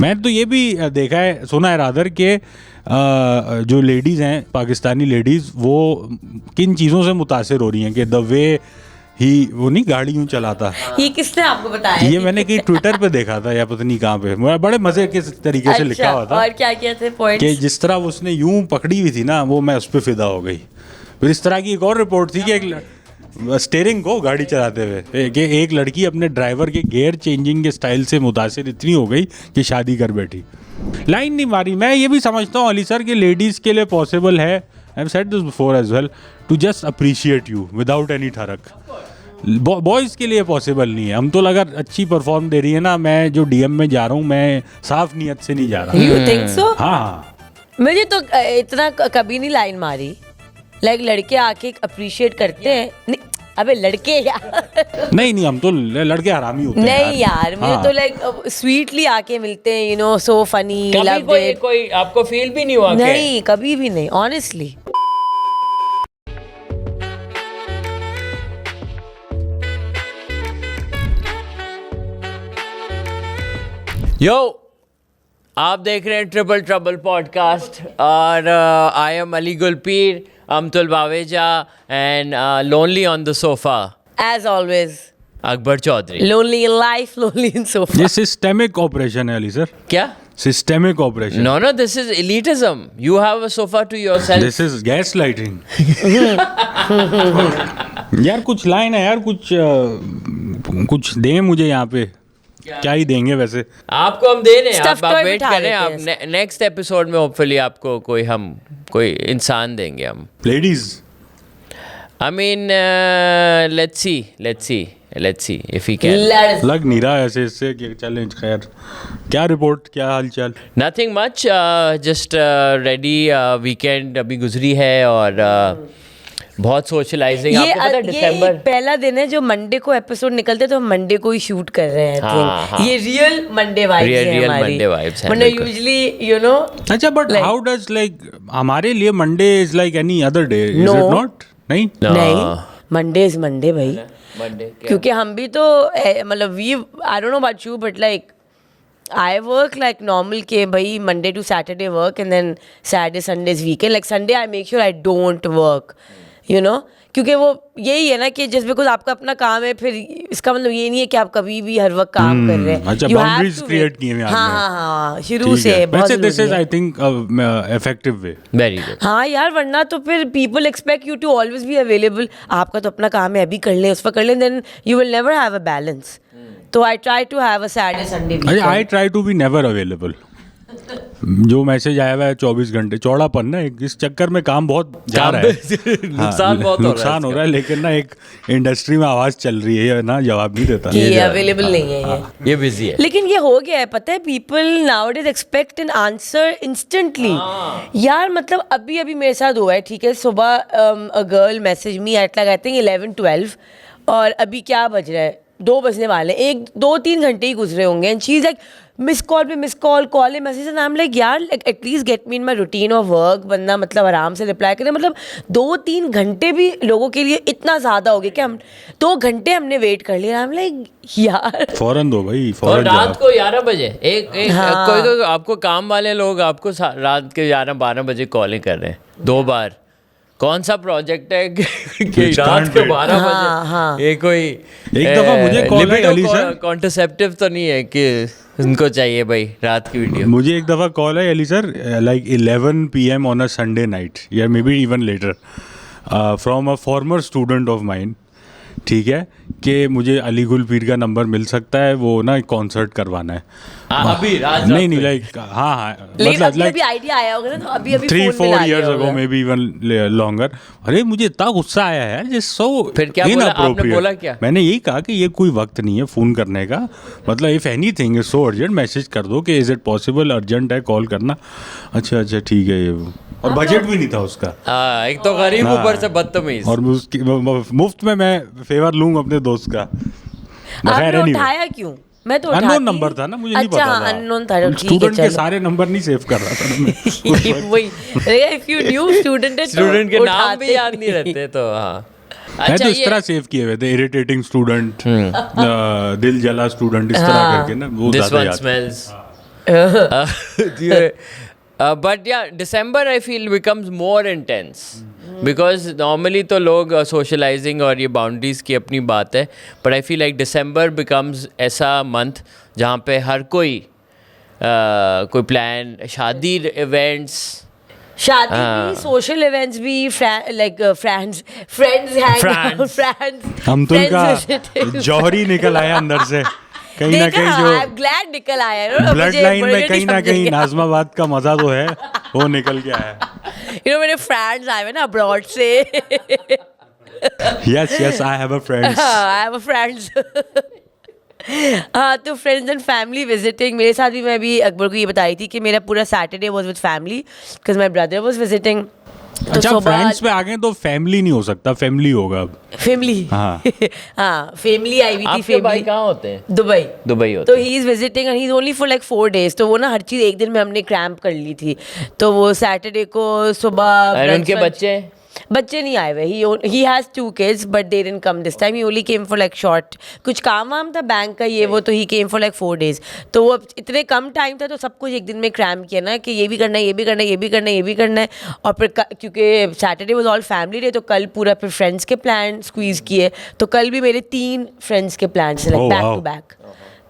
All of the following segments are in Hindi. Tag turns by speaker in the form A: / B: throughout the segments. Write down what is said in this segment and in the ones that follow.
A: मैं तो ये भी देखा है, सुना है रादर के जो लेडीज़ हैं, पाकिस्तानी लेडीज़, वो किन चीज़ों से मुतासिर हो रही हैं कि द वे ही वो नहीं गाड़ी यूँ चलाता।
B: ये किसने आपको बताया?
A: ये मैंने कहीं ट्विटर पे देखा था या पता नहीं कहाँ पे, बड़े मज़े के तरीके से लिखा हुआ था।
B: और क्या क्या थे पॉइंट्स?
A: कि जिस तरह उसने यूँ पकड़ी हुई थी ना, वो मैं उस पर फिदा हो गई। फिर इस तरह की एक और रिपोर्ट थी कि एक स्टीयरिंग को गाड़ी चलाते हुए कि एक लड़की अपने ड्राइवर के गियर चेंजिंग के स्टाइल से मुतासिर इतनी हो गई कि शादी कर बैठी। लाइन नहीं मारी। मैं ये भी समझता हूँ अली सर कि लेडीज़ के लिए पॉसिबल है, I have said this before as well, to just appreciate you without any ठरक। बॉयज़ के लिए पॉसिबल नहीं है। हम तो अगर अच्छी परफॉर्म दे रही है ना, मैं जो डीएम में जा रहा हूँ, मैं साफ नीयत से नहीं जा रहा।
B: You think so?
A: हाँ,
B: मुझे तो इतना कभी नहीं लाइन मारी। लाइक लड़के आके अप्रिशिएट करते हैं। नहीं, अबे लड़के यार
A: नहीं हम तो लड़के हरामी होते हैं
B: नहीं यार, मुझे तो लाइक स्वीटली आके मिलते हैं, you know, so funny, love it.
C: कोई आपको फील भी नहीं हुआ?
B: नहीं, कभी भी नहीं, ऑनेस्टली।
C: यो, आप देख रहे हैं ट्रिपल ट्रबल पॉडकास्ट और I am Ali Gulpir, Amtul Baweja and lonely on the sofa
B: as always
C: Akbar Chaudhry.
B: Lonely in life, lonely in sofa.
A: ये सिस्टेमिक ऑपरेशन है अली सर।
C: क्या?
A: Systemic operation.
C: No, this is elitism. You have a sofa to yourself.
A: This is gas lighting. यार कुछ लाइन है यार, कुछ दें मुझे यहाँ पे। क्या ही देंगे वैसे।
C: आपको हम दे रहे हैं,
B: Stuffed
C: आप
B: toy
C: वेट
B: बिठा
C: करें। आप
B: देते
C: नेक्स्ट एपिसोड में होपफुली आपको कोई इंसान देंगे हम।
A: Ladies,
C: I mean, let's see if he can.
A: लग नहीं रहा ऐसे इससे कि चलें। खैर, क्या रिपोर्ट, क्या हालचाल?
C: Nothing much, just ready. Weekend अभी गुजरी है और बहुत सोशलाइजिंग।
B: ये
C: आपको पता है दिसंबर
B: पहला दिन है जो मंडे को एपिसोड निकलते तो हम मंडे को ही शूट कर रहे हैं।
C: हाँ, हाँ।
B: ये रियल मंडे वाइब्स हैं
C: Real
B: हमारी।
C: Monday vibes हैं,
B: वरना
C: बिल्कुल।
B: Usually you know.
A: अच्छा, बट हाउ डज लाइक हमारे लिए Monday is like any other day, is
B: No.
A: It not? नहीं
B: नहीं, मंडे इज मंडे भाई।
C: मंडे
B: क्योंकि हम भी तो मतलब we, I don't know about you, but like I work like normal के भाई, Monday to Saturday work and then Saturday Sunday is weekend. Like Sunday I make sure I don't work, you know, क्योंकि वो यही है ना कि जस्ट बिकॉज आपका अपना काम है, फिर इसका मतलब ये नहीं है कि आप कभी भी हर वक्त काम कर रहे हैं।
A: अच्छा,
B: You have
A: boundaries
B: to
A: create
B: wait.
A: किए हैं
B: हाँ
A: आपने।
B: हाँ हाँ, शुरू से बहुत
A: वैसे दिस इज
B: जरूरी
A: आई
B: है।
A: Think effective way.
C: Very good.
B: हाँ यार, वरना तो फिर people expect you to always be available. आपका तो अपना काम है, अभी कर लें, उस वक्त कर लें, then you will never have a balance. तो I try to have a Saturday Sunday.
A: I try to be never available. जो मैसेज आया हुआ है 24 घंटे, चौड़ापन ना, इस चक्कर में काम बहुत जा रहा है।
C: नुकसान बहुत
A: नुकसान हो रहा है, लेकिन ना एक इंडस्ट्री में आवाज चल रही है ना, जवाब नहीं देता।
B: ये अवेलेबल नहीं है ये।
C: ये बिजी है।
B: लेकिन ये हो गया है, पता है, people nowadays expect an answer instantly. यार मतलब अभी मेरे साथ हुआ है, ठीक है, सुबह a girl message me at like I think 11-12 और अभी क्या बज रहा है, 2 बजने वाले, 1-2-3 घंटे ही गुजरे होंगे, and she is like miss call पे मिस कॉल, कॉल है, message, and I am like यार at least get me in my routine of work. बंदा मतलब आराम से रिप्लाई करे, मतलब 2-3 घंटे भी लोगों के लिए इतना ज़्यादा हो गया कि हम 2 घंटे हमने वेट कर लिया। आई एम लाइक यार
A: फौरन दो भाई,
C: और
A: फौरन
C: रात
A: जवाब।
C: को 11 बजे एक
B: हाँ।
C: कोई आपको काम वाले लोग आपको रात के 11-12 बजे कॉलिंग कर रहे हैं 2 बार। कौन सा प्रोजेक्ट है कि रात के 12
B: हाँ।
C: बजे? ये कोई
A: एक दफा मुझे कॉल आई अली सर,
C: कॉन्ट्रासेप्टिव तो नहीं है कि उनको चाहिए भाई रात की वीडियो?
A: मुझे एक दफा कॉल आई Ali sir like 11 PM on a Sunday night या maybe even later from a former student of mine, ठीक है, कि मुझे अली गुलपीर का नंबर मिल सकता है, वो ना एक कॉन्सर्ट करवाना है।
C: अभी रात
A: नहीं लाइक हाँ
B: लेकिन
A: मतलब
B: अभी आइडिया आया होगा ना, तो अभी
A: 3-4 years ago may be even longer. अरे मुझे इतना गुस्सा आया है यार, सो
C: फिर क्या बोला आपने? बोला क्या?
A: मैंने यही कहा कि ये कोई वक्त नहीं है फ़ोन करने का, मतलब if anything is so urgent message कर दो कि इज़ इट पॉसिबल, अर्जेंट है कॉल करना। अच्छा ठीक है ये, और बजट भी नहीं था उसका।
C: एक तो गरीब ऊपर से बदतमीज,
A: और मुफ्त में मैं फेवर लूंगा अपने दोस्त का।
B: आपने उठाया क्यों? मैं तो
A: अननोन नंबर था ना, मुझे नहीं पता था।
B: अननोन था, ठीक है,
A: स्टूडेंट के
B: चलो।
A: सारे नंबर नहीं सेव कर रहा था मैं।
B: वही, if you new student
C: student के नाम भी याद नहीं रहते तो हाँ।
A: मैं तो इस तरह सेव किए हुए थे, इरिटेटिंग स्टूडेंट, दिल जला स्टूडेंट, इस तरह करके ना, वो
C: दिस
A: ज़्यादा
C: वन
A: याद।
C: Smells. But yeah, December I feel becomes more intense because normally तो लोग socializing और ये boundaries की अपनी बात है, but I feel like December becomes ऐसा month जहाँ पे हर कोई कोई plan, शादी events,
B: शादी भी, सोशल इवेंट्स भी, like friends hang friends
A: Amtul का जौहरी निकल आया अंदर से कहीं ना कहीं, जो
B: ग्लैड निकल आया है
A: ब्लड लाइन में कहीं ना कहीं नाज़माबाद का मजा तो है वो निकल के आया।
B: मेरे फ्रेंड्स आए हुए ना अब्रॉड से।
A: Yes I have a friends.
B: I have a friends. हाँ, तो फ्रेंड्स एंड फैमिली विजिटिंग मेरे साथ भी, मैं भी अकबर को ये बताई थी कि मेरा पूरा Saturday was with family because my brother was visiting.
A: अच्छा, फ्रेंड्स पे आ गए तो फैमिली नहीं हो सकता, फैमिली होगा अब।
B: फैमिली,
A: हाँ
B: हाँ, फैमिली आई हुई थी।
C: आपके भाई कहाँ होते हैं?
B: दुबई
C: होते
B: तो he is visiting and he is only for like 4 days। तो वो ना हर चीज़ एक दिन में हमने क्रैम्प कर ली थी। तो वो सैटरडे को सुबह
C: और उनके
B: बच्चे नहीं आए हुए। He has 2 kids but they didn't come this time. He only came for like short, कुछ काम वाम था बैंक का ये वो, तो ही केम फॉर लाइक 4 days। तो वो इतने कम टाइम था तो सब कुछ एक दिन में क्रैम किया ना कि ये भी करना है, ये भी करना है, ये भी करना है, ये भी करना है। और फिर क्योंकि Saturday was all family day तो कल पूरा फिर फ्रेंड्स के प्लान स्क्वीज़ किए। तो कल भी मेरे 3 फ्रेंड्स के प्लान से लाइक बैक टू बैक।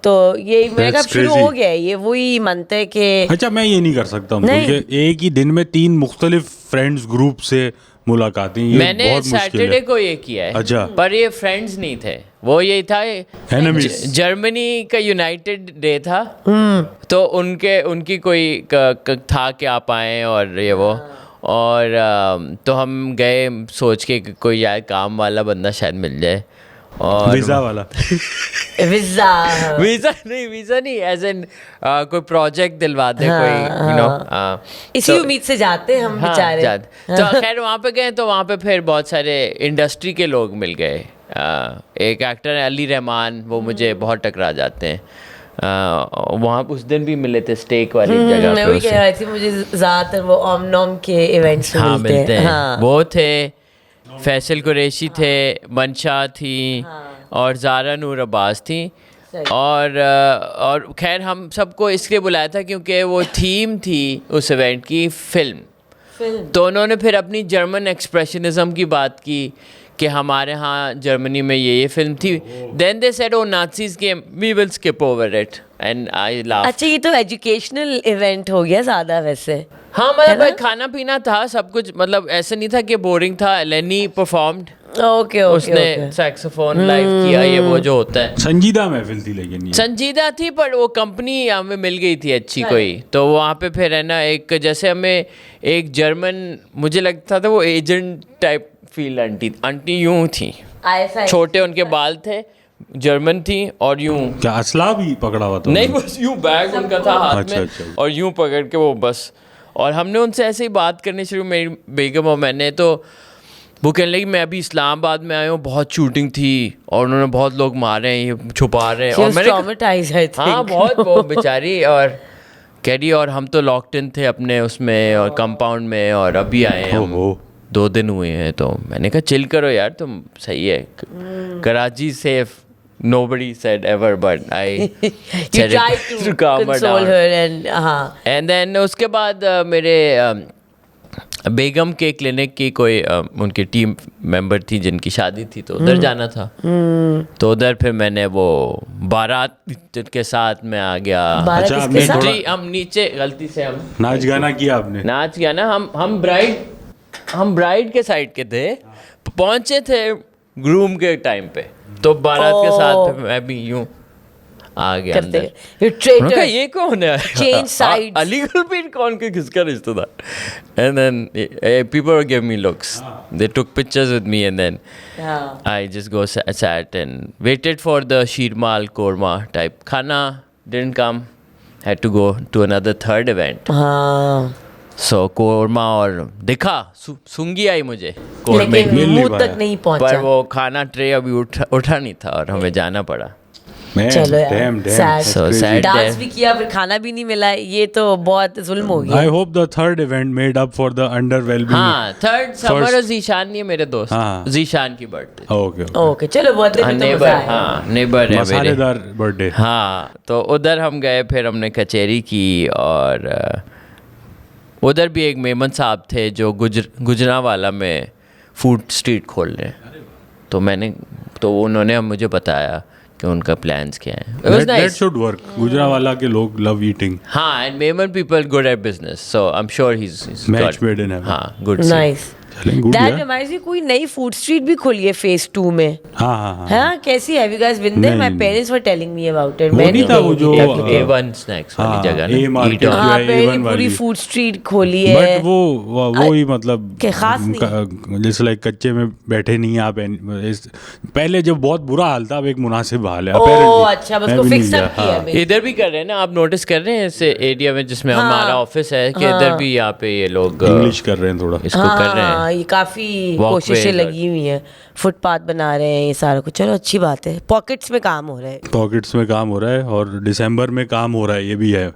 B: तो ये मेरे कब शुरू हो गया है, ये वही मानते हैं कि
A: अच्छा मैं ये नहीं कर सकता हूँ क्योंकि एक ही दिन में 3 मुख्तलिफ फ्रेंड्स ग्रुप से मुलाकातें, ये
C: मैंने
A: बहुत मुश्किल है।
C: सैटरडे को ये किया है।
A: अच्छा,
C: पर ये फ्रेंड्स नहीं थे, वो ये था जर्मनी का यूनाइटेड डे था। तो उनकी कोई था कि आप आए और ये वो, और तो हम गए सोच के कि कोई यार काम वाला बंदा शायद मिल जाए। और
A: वीजा वाला
C: वीजा नहीं एज एन कोई प्रोजेक्ट दिलवा दे, कोई यू नो
B: इसी उम्मीद से जाते हैं हम बेचारे।
C: तो खैर वहाँ पे गए तो वहाँ पे फिर बहुत सारे इंडस्ट्री के लोग मिल गए। एक एक्टर है अली रहमान, वो मुझे बहुत टकरा जाते हैं। वहाँ उस दिन भी मिले थे स्टेक वाली जगह
B: मैं
C: पे।
B: वही कह रही थी, मुझे ज़्यादातर वो ओम नॉम के इवेंट्स में मिलते हैं। हाँ।
C: वो थे, फैसल कुरैशी थे, मंशा थी, और ज़ारा नूर अब्बास थी। और खैर हम सबको इसलिए बुलाया था क्योंकि वो थीम थी उस इवेंट की फिल्म। तो उन्होंने फिर अपनी जर्मन एक्सप्रेशनिज्म की बात की कि हमारे यहाँ जर्मनी में ये फिल्म थी। Then they said oh Nazis came, we will skip over it and I laugh.
B: अच्छा, ये तो एजुकेशनल इवेंट हो गया ज़्यादा वैसे।
C: हाँ, मतलब खाना पीना था, सब कुछ, मतलब ऐसे नहीं था कि बोरिंग था। लेनी परफॉर्म्ड,
B: ओके
C: उसने सैक्सोफोन लाइव किया, ये वो जो होता है।
A: संजीदा महफिल थी, लेकिन ये
C: संजीदा थी, पर वो कंपनी हमें मिल गई थी अच्छी कोई। तो वहाँ पे फिर है ना, एक जैसे हमें एक जर्मन, मुझे लगता था वो एजेंट टाइप फील, आंटी यूं थी, छोटे उनके बाल थे, जर्मन थी, और यूं
A: क्या असला भी पकड़ा हुआ था?
C: नहीं, बस यूं बैग उनका था हाथ में।
A: अच्छा।
C: और यूं पकड़ के वो बस, और हमने उनसे ऐसे ही बात करनी शुरू, मेरी बेगम और मैंने। तो वो कहने लगी मैं अभी इस्लामाबाद में आया हूँ, बहुत शूटिंग थी और उन्होंने बहुत लोग मारे हैं, ये छुपा रहे हैं। और मैंने हाँ बहुत, वो बेचारी, और कह रही और हम तो लॉक्ड इन थे अपने उसमें और कंपाउंड में, और अभी आए हैं हम, 2 दिन हुए हैं। तो मैंने कहा चिल करो यार, तुम सही है, Karachi safe, nobody said ever, but I
B: you tried to console her and
C: and then उसके बाद मेरे बेगम के क्लिनिक की कोई उनकी टीम मेंबर थी जिनकी शादी थी, तो उधर जाना था। तो उधर फिर मैंने वो बारात के साथ में आ गया।
A: अच्छा,
C: हम नीचे गलती से हम
A: नाच गाना किया आपने?
C: नाच गाना, हम ब्राइड के साइड के थे, पहुंचे थे ग्रूम के टाइम पे, तो बारात के साथ मैं भी यूं आ गया अंदर। ये कौन है?
B: Change sides.
C: अली गुलपीर कौन के किसका रिश्तेदार? And then people were give me looks, they took pictures with me, and then I just go sat and waited for the sheermal korma type खाना। Didn't come, had to go to another third event. So korma और दिखा, सूंगी आई मुझे कोरमे,
B: मुंह तक नहीं पहुंचा,
C: पर वो खाना ट्रे अभी उठा नहीं था और हमें जाना पड़ा।
B: चलो यार,
A: damn,
B: sad.
C: So sad.
B: Dance भी किया फिर खाना भी नहीं मिला, ये तो बहुत जुल्म हो गया.
A: I hope the third event made up for the underwhelming.
C: हाँ, थर्ड समर और जीशान नहीं है मेरे दोस्त,
A: हाँ।
C: जीशान की बर्थडे।
A: Okay.
B: ओके चलो बर्थडे में तो
C: नेबर,
B: मजा आया.
C: हाँ नेबर है मेरे।
A: मसालेदार बर्थडे।
C: हाँ, तो उधर हम गए, फिर हमने कचेरी की, और उधर भी एक मेमन साहब थे जो गुजरांवाला में फूड स्ट्रीट खोल रहे हैं, तो उन्होंने मुझे बताया कि उनका प्लान्स क्या है. It was
A: That
C: nice.
A: should work. Gujranwala के लोग love eating.
C: हाँ, and Memon people good at business, so I'm sure he's
A: Match
C: got,
A: made in heaven.
C: हाँ, good.
B: नाइस.
A: चलें, good
B: दैट
A: यार।
B: रिमाइंड्स मी, कोई नई फूड स्ट्रीट भी खुली है फेज 2 में.
A: हाँ हाँ हाँ।
B: हाँ, कैसी है? Have you guys been there?
A: नहीं,
B: माय
A: नहीं।
B: Parents were telling me about it.
A: वो नहीं था वो जो
C: A1 snacks वाली
A: हाँ,
C: जगह
A: A
C: ना,
A: market
C: Eat On.
A: जो
B: हाँ,
A: है,
B: पहले
A: A1
B: पूरी
A: वाली।
B: फूड स्ट्रीट खोली है.
A: बट वो ही मतलब
B: के खास नहीं.
A: जैसे लाइक कच्चे में बैठे नहीं आप पहले जब बहुत बुरा हाल था, अब एक मुनासिब हाल है
B: ओह
A: apparently।
B: अच्छा, बस
A: मैं
B: को
A: भी नहीं
B: फिक्स
A: गया,
B: अप किया
A: हाँ।
B: है.
C: इधर भी कर रहे हैं ना, आप नोटिस कर रहे हैं इस एरिया में जिसमें
B: हाँ,
C: हमारा ऑफिस है, कि
B: हाँ।
C: इधर भी यहाँ पे ये लोग
A: इंग्लिश कर रहे हैं थोड़ा।
C: इसको कर रहे
B: हाँ,
C: हैं.
B: ये काफी
C: Walkway
B: कोशिशें
C: और-
B: लगी हुई हैं, फुटपाथ बना रहे हैं, ये सारा कुछ. चलो अच्छी बात है, पॉकेट्स में काम हो रहा है.
A: पॉकेट्स में काम हो रहा है और दिसंबर में काम हो रहा है, ये भी है.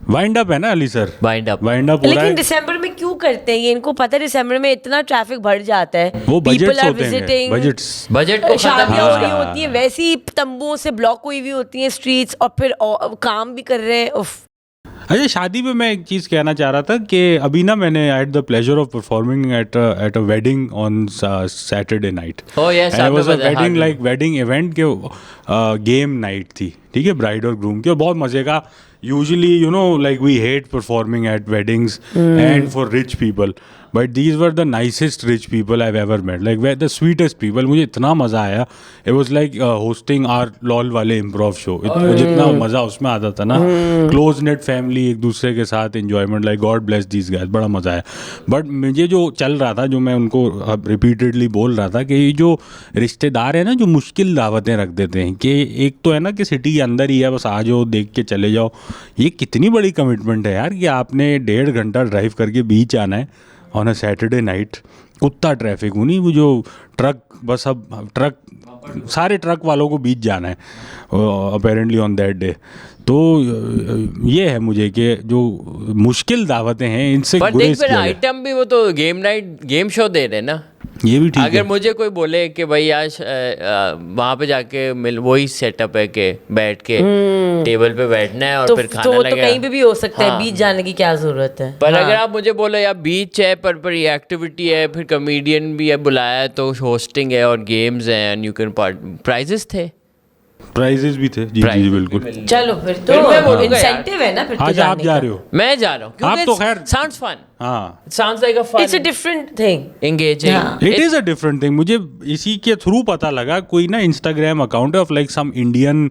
A: वाइंड अप है ना Ali sir?
C: Wind up.
A: Wind up हो रहा
B: लेकिन
A: है।
B: दिसंबर में क्यों करते हैं ये? इनको पता है दिसंबर में इतना ट्रैफिक बढ़ जाता है.
A: वो
B: People
A: बजट्स
B: are
A: होते हैं,
B: visiting.
A: बजट्स।
C: बजट को खत्म
B: शादियाँ हो रही
A: हाँ।
B: होती हैं, वैसे ही तंबुओं से ब्लॉक हुई हुई होती हैं स्ट्रीट्स, और फिर काम भी कर रहे हैं. उफ.
A: अच्छा, शादी में मैं एक चीज़ कहना चाह रहा था कि अभी ना मैंने had the pleasure of performing at a wedding on Saturday night.
C: Oh, yes,
A: and
C: आपने
A: वाज अ
C: बताया,
A: वेडिंग
C: हाँ।
A: लाइक वेडिंग इवेंट के गेम नाइट थी, ठीक है, ब्राइड और ग्रूम की, और बहुत मज़े का. Usually you know like we hate performing at weddings and for rich people, but these were the nicest rich people I ever met, like वे द स्वीटेस्ट पीपल. मुझे इतना मज़ा आया. इट वॉज लाइक होस्टिंग आर लॉल वाले इम्प्रोव शो. जितना मज़ा उसमें आता था ना, क्लोज नेट फैमिली, एक दूसरे के साथ enjoyment, like God bless these guys, बड़ा मज़ा आया. बट मुझे जो चल रहा था, जो मैं उनको रिपीटेडली बोल रहा था, कि ये जो रिश्तेदार है ना, जो मुश्किल दावतें रख देते हैं, कि एक तो है ना कि सिटी के अंदर ही है, बस आ जाओ, देख के चले जाओ. ये कितनी बड़ी कमिटमेंट है यार, कि आपने 1.5 घंटा ड्राइव करके बीच आना है ऑन अ सैटरडे नाइट. कुत्ता ट्रैफिक नहीं, वो जो ट्रक, बस अब ट्रक, सारे ट्रक वालों को बीच जाना है अपेरेंटली ऑन दैट डे. तो ये है मुझे कि जो मुश्किल दावतें हैं, इनसे
C: पर देख,
A: गुरेज
C: फिर
A: किया जाए.
C: आइटम भी वो तो गेम शो दे रहे हैं ना.
A: ये भी ठीक
C: अगर
A: है.
C: मुझे कोई बोले कि भाई आज वहाँ पे जाके वही सेटअप है कि बैठ के टेबल पे बैठना है और
B: तो
C: फिर
B: तो
C: खाना
B: वो तो
C: लगेगा.
B: कहीं पे भी हो सकता है,
C: हाँ।
B: बीच जाने की क्या जरूरत है.
C: पर
B: हाँ.
C: अगर आप मुझे बोलो यार बीच है, पर ये एक्टिविटी है, फिर कमेडियन भी है बुलाया है, तो होस्टिंग है और गेम्स हैं, एंड यू कैन प्राइजेस थे.
A: प्राइजेस भी थे, जी जी बिल्कुल.
B: चलो फिर
C: फिर मैं
B: तो
C: बोलूंगा यार।
B: इंसेंटिव है ना फिर तो
A: आज आप
B: जाने
A: जा
B: का.
A: रहे हो?
C: मैं जा रहा हूँ
A: आप तो खैर-
C: साउंड्स फन,
A: हाँ,
C: sounds like a fun,
B: it's a different thing.
C: Engaging.
B: हाँ.
A: It is a different thing. मुझे इसी के थ्रू पता लगा, कोई ना इंस्टाग्राम अकाउंट है of like some Indian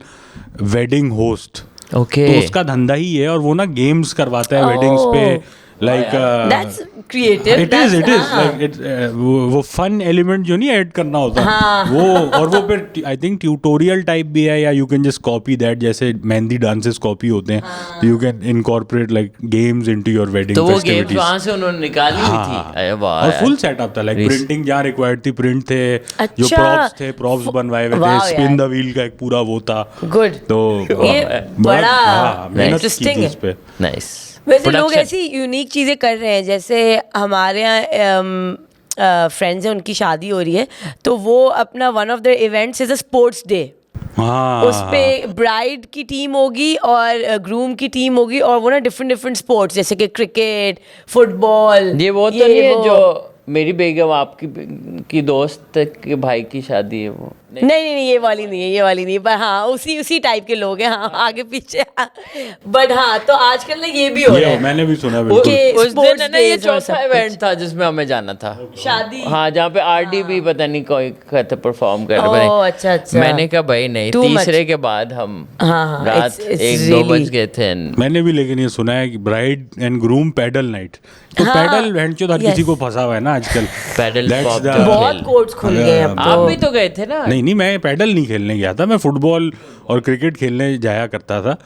A: wedding host.
C: Okay.
A: तो उसका धंधा ही है, और वो ना गेम्स करवाता है वेडिंग्स पे, like
B: that's creative.
A: It is like it वो फन एलिमेंट जो नहीं ऐड करना होता वो, और वो फिर आई थिंक ट्यूटोरियल टाइप भी है, या you can just copy that, जैसे मेहंदी डांसेस कॉपी होते हैं, you can incorporate like games into your wedding
C: तो वो गेम्स
A: फेस्टिविटीज.
C: वहाँ से उन्होंने निकाली हुई थी. अरे वाह
A: और
C: यार.
A: फुल सेटअप था, लाइक प्रिंटिंग जहाँ रिक्वायर्ड थी प्रिंट थे, जो
B: अच्छा।
A: प्रॉप्स थे प्रॉप्स बनवाए हुए थे,
B: वाह
A: स्पिन
B: यार।
A: द व्हील का एक पूरा वो था.
B: गुड.
A: तो
B: ये बड़ा
A: हाँ, मेहनत की
B: इंटरेस्टिंग
A: थी
B: है.
A: इस पे.
C: नाइस.
B: वैसे लोग ऐसी यूनिक चीज़ें कर रहे हैं, जैसे हमारे यहाँ फ्रेंड्स हैं, उनकी शादी हो रही है, तो वो अपना one of the events is a sports day.
A: हाँ,
B: उस पे ब्राइड की टीम होगी और ग्रूम की टीम होगी, और वो ना डिफरेंट स्पोर्ट्स, जैसे कि क्रिकेट, फुटबॉल.
C: ये वो तो नहीं है जो मेरी बेगम आपकी दोस्त के भाई की शादी है वो.
B: नहीं, ये वाली नहीं है, ये वाली नहीं है, पर हाँ उसी टाइप के लोग हैं, हाँ आगे पीछे. बट हाँ, तो आजकल ना ये भी हो रहा
A: ये
B: है.
A: मैंने भी सुना
C: उस
A: बिल्कुल.
B: के
C: उस दिन
B: sports
C: है ना, ये
B: days और
C: चौथा
B: सब
C: इवेंट था जिसमें हमें जाना था.
B: शादी.
C: हाँ, जहाँ पे आरडी भी पता नहीं कोई परफॉर्म कर
B: ओह,
C: रहे थे.
B: अच्छा.
C: मैंने कहा भाई नहीं,
B: Too much.
C: तीसरे के बाद हम
B: हाँ,
C: रात
B: it's
C: 1-2
B: really-
C: बज गए थे.
A: मैंने भी लेकिन ये सुना है कि bride and groom padel night, तो
B: हाँ,
A: पैडल हैंड हर
B: yes.
A: किसी को फंसा हुआ है ना आजकल।
C: Paddle
A: That's
C: pop
A: the-
C: जो
B: बहुत
C: खेल।
B: कोर्ट्स खुल गए हैं अब
C: आप
B: तो।
C: भी तो गए थे ना?
A: नहीं मैं पैडल नहीं खेलने गया था, मैं फुटबॉल और क्रिकेट खेलने जाया करता था।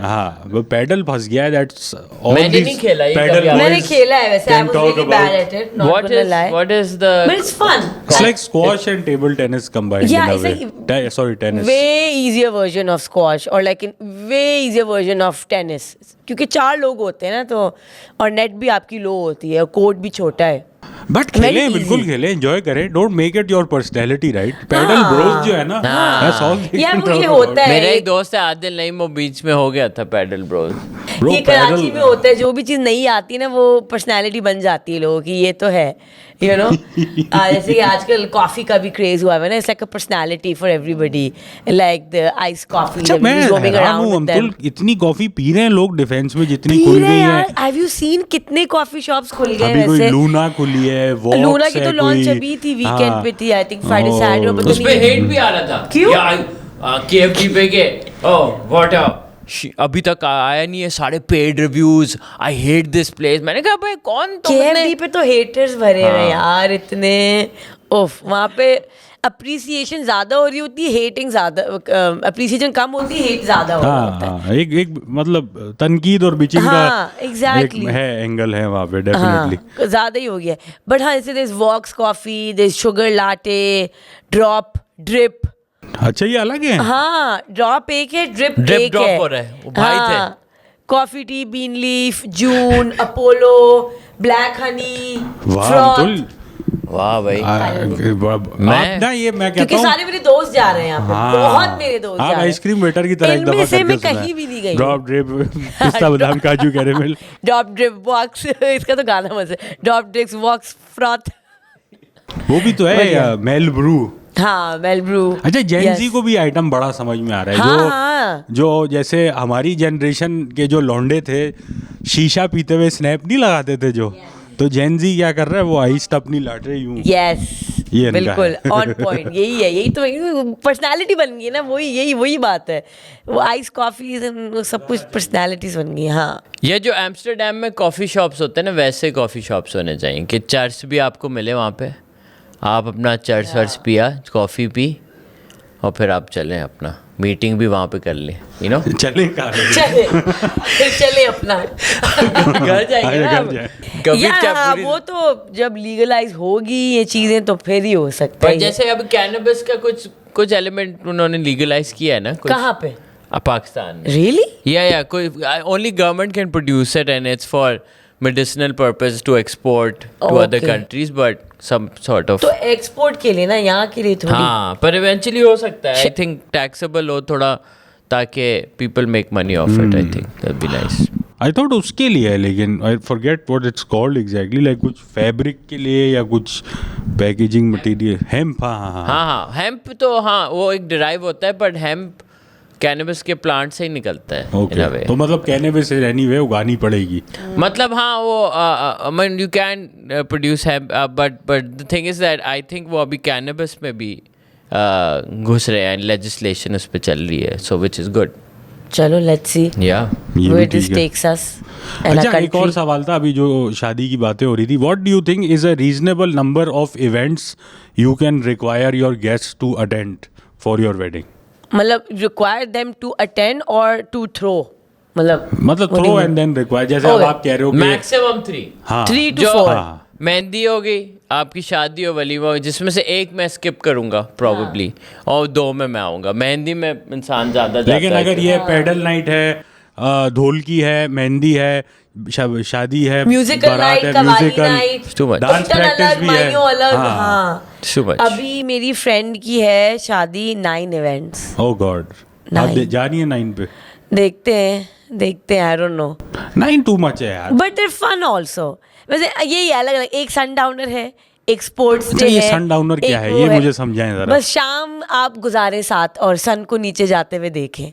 A: हाँ वो पैडल फंस गया है, दैट्स ऑल
C: मैंने
A: दिस
C: नहीं खेला ये
A: पैडल
C: कभी।
B: मैंने
A: boys
B: खेला है वैसे, I
A: can
B: was
A: talk
B: really bad
A: about-
B: at it, not
C: What
B: gonna
C: is
B: lie,
C: what is the
B: but it's fun.
A: It's like squash and table tennis combined
B: Yeah,
A: in a
B: it's
A: way.
B: like
A: Sorry, tennis.
B: way easier version of squash or like in way easier version of tennis, क्योंकि 4 लोग होते हैं ना तो, और नेट भी आपकी लो होती है और कोर्ट भी छोटा है।
A: बट
B: Very
A: खेले
B: easy.
A: बिल्कुल खेले, एंजॉय करें, don't make it your personality, right? Padel bros जो है ना, that's all they
B: यार
A: can
B: वो ये
A: talk
B: होता
A: about.
B: है,
C: मेरा एक दोस्त है आदिल नईम, वो बीच में हो गया था पैडल ब्रोस।
A: Bro,
B: ये कराची
A: paddle-
B: में होता है, जो भी चीज नहीं आती ना वो पर्सनालिटी बन जाती है लोगों की, ये तो है, यू नो। जैसे कि आजकल कॉफी का भी क्रेज हुआ है ना, it's like a personality for everybody, like the ice coffee,
A: अच्छा मैं हैरान हूँ अमतुल, इतनी कॉफी पी रहे हैं लोग डिफेंस में जितनी खुल गई है।
B: हैव यू सीन कितने कॉफी शॉप्स खुल गए
A: अभी कोई
B: वैसे?
A: लूना खुली है, Vox
B: लूना की
A: है
B: तो लॉन्च
A: कोई,
B: अभी थी, वीकेंड
A: हाँ।
B: पे थी, I think Friday
A: Oh.
B: Saturday, पता
C: उस पे
B: नहीं।
C: हेट भी आ रहा था।
B: क्यों?
C: KFC पे के व्हाट अभी तक आया नहीं है, सारे paid reviews, I hate this place. मैंने कहा भाई कौन
B: KFC पे तो हेटर्स भरे हुए हैं
C: हाँ।
B: यार इतने, उफ, वहाँ पे अप्रिसिएशन ज्यादा हो रही होती है, हेटिंग ज्यादा, अप्रिसिएशन कम होती है, हेट ज्यादा हो रहा
A: हाँ
B: होता है।
A: हाँ, एक मतलब तनकीद और बिचिंग
B: हाँ,
A: का
B: exactly.
A: एक है, एंगल है वहाँ पे डेफिनेटली।
B: हाँ, ज्यादा ही हो गया। बट हाँ, जैसे this Vox coffee, this sugar latte, drop, drip.
A: अच्छा ये अलग है।
B: हाँ, ड्रॉप एक है, ड्रिप
C: Drip
B: एक
C: drop
B: है।
C: हो रहा है, वो भाई थे।
B: Coffee tea, bean leaf, June, Apollo, black honey,
A: वाह
B: फ्रॉथ।
A: अमतुल,
C: वाह भाई।
A: मैं ना ये मैं कहता
B: क्योंकि
A: हूँ,
B: सारे मेरे दोस्त जा रहे हैं यहाँ पे,
A: हाँ,
B: बहुत मेरे दोस्त जा
A: आप
B: रहे हैं।
A: आइसक्रीम वेटर की तरह एक
B: इनमें
A: दफा
B: से मैं
A: करके
B: कहीं भी नहीं गई।
A: ड्रॉप ड्रिप पिस्ता बादाम काजू कैरेमल।
B: ड्रॉप ड्रिप वॉक्स, इसका तो गाना मस्त है, ड्रॉप ड्रिप्स वॉक्स फ्रॉथ।
A: वो भी तो है मेल ब्रू।
B: हाँ, मेल ब्रू।
A: अच्छा जेनजी को भी आइटम बड़ा समझ में आ रहा है।
B: हाँ,
A: जो जैसे हमारी जनरेशन के जो लौंडे थे शीशा पीते हुए स्नैप नहीं लगाते थे जो, तो जेनजी क्या कर रहा है, वो आइस अपनी लाट रहे यूं।
B: यस,
A: ये इनका
B: बिल्कुल
A: है।
B: ऑन पॉइंट, यही है, यही तो पर्सनालिटी बन गई है ना, वही बात है, वो आइस कॉफी सब कुछ पर्सनालिटीज बन गई। हाँ,
C: ये जो एम्स्टरडेम में कॉफ़ी शॉप्स होते हैं ना, वैसे कॉफ़ी शॉप्स होने चाहिए कि चर्च भी आपको मिले वहाँ पे, आप अपना चर्च वर्च पिया, कॉफ़ी पी, और फिर आप चलें, अपना मीटिंग भी वहाँ पे कर लें, यू नो।
A: चले कहाँ रहे?
B: चले फिर चले अपना घर जाएंगे ना
A: घर
B: अब।
A: जाए।
C: कभी
B: यार
C: क्या
B: हाँ,
C: पूरी-
B: वो तो जब लीगलाइज होगी ये चीजें तो फिर ही हो सकता
C: पर
B: है।
C: जैसे अब कैनबिस का कुछ एलिमेंट उन्होंने लीगलाइज किया है ना कुछ,
B: कहाँ पे?
C: पाकिस्तान में।
B: रियली?
C: Yeah, कोई only government can produce it and it's for medicinal purpose to export to other
B: Okay.
C: countries, but some sort of
B: तो एक्सपोर्ट के लिए ना, यहाँ के लिए थोड़ी।
C: हाँ, पर eventually हो सकता है, I think taxable हो थोड़ा, ताकि people make money off it, I think that'd be nice.
A: I thought उसके लिए है, लेकिन I forget what it's called exactly, like कुछ फैब्रिक के लिए या कुछ पैकेजिंग मटेरियल, हेम्प। हाँ हाँ हाँ
C: हाँ हाँ, hemp तो हाँ वो एक derive होता है, but hemp कैनबिस के प्लांट से ही निकलता है in a
A: ओके,
C: way.
A: तो मतलब कैनबिस एनीवे उगानी पड़ेगी।
C: मतलब हाँ वो I mean you can produce hemp, but the thing is that I think वो अभी cannabis में भी घुस रहे हैं, legislation उस पे चल रही है, so which is good.
B: चलो लेट्स सी
C: Yeah.
A: ये भी
B: where this
A: ठीक है।
B: takes us and our
A: अच्छा एक और
B: country.
A: सवाल था, अभी जो शादी की बातें हो रही थी, what do you think is a reasonable number of events you can require your guests to attend for your wedding?
B: मतलब require them to attend or to throw, मतलब
A: मतलब
B: what do you
A: throw
B: mean?
A: And then require, जैसे अब
B: Okay.
A: आप कह रहे हो कि
C: Maximum 3.
A: हाँ
B: 3 to
C: जो
B: 4.
A: हाँ।
C: मेहंदी हो गई, आपकी शादी हो, वलीमा हो, जिसमें से एक मैं स्किप करूंगा प्रॉब्ली, और 2 में मैं आऊँगा। मेहंदी में इंसान ज़्यादा जाता
A: लेकिन
C: है।
A: अगर ये पैडल नाइट है, ढोलकी है, मेहंदी है, शादी है,
B: म्यूजिकल
A: बारात
B: नाइट,
A: है,
B: qawwali
A: musical,
B: night,
C: too much.
A: Dance practice
B: अलग,
A: भी है।
B: माइयों अलग।
A: हाँ।
B: हाँ,
C: Too much.
B: अभी मेरी फ्रेंड की है शादी, 9 इवेंट्स।
A: ओह गॉड, आप
B: 9
A: जा रही है 9 पे?
B: देखते हैं, I don't know,
A: 9 too much है यार।
B: But it fun also. वैसे यही अलग अलग, एक सनडाउनर है, एक स्पोर्ट्स
A: अच्छा
B: डे
A: ये
B: है,
A: सनडाउनर क्या
B: एक
A: है,
B: वो
A: ये मुझे समझाएं जरा।
B: बस शाम आप गुजारे साथ और सन को नीचे जाते हुए देखें।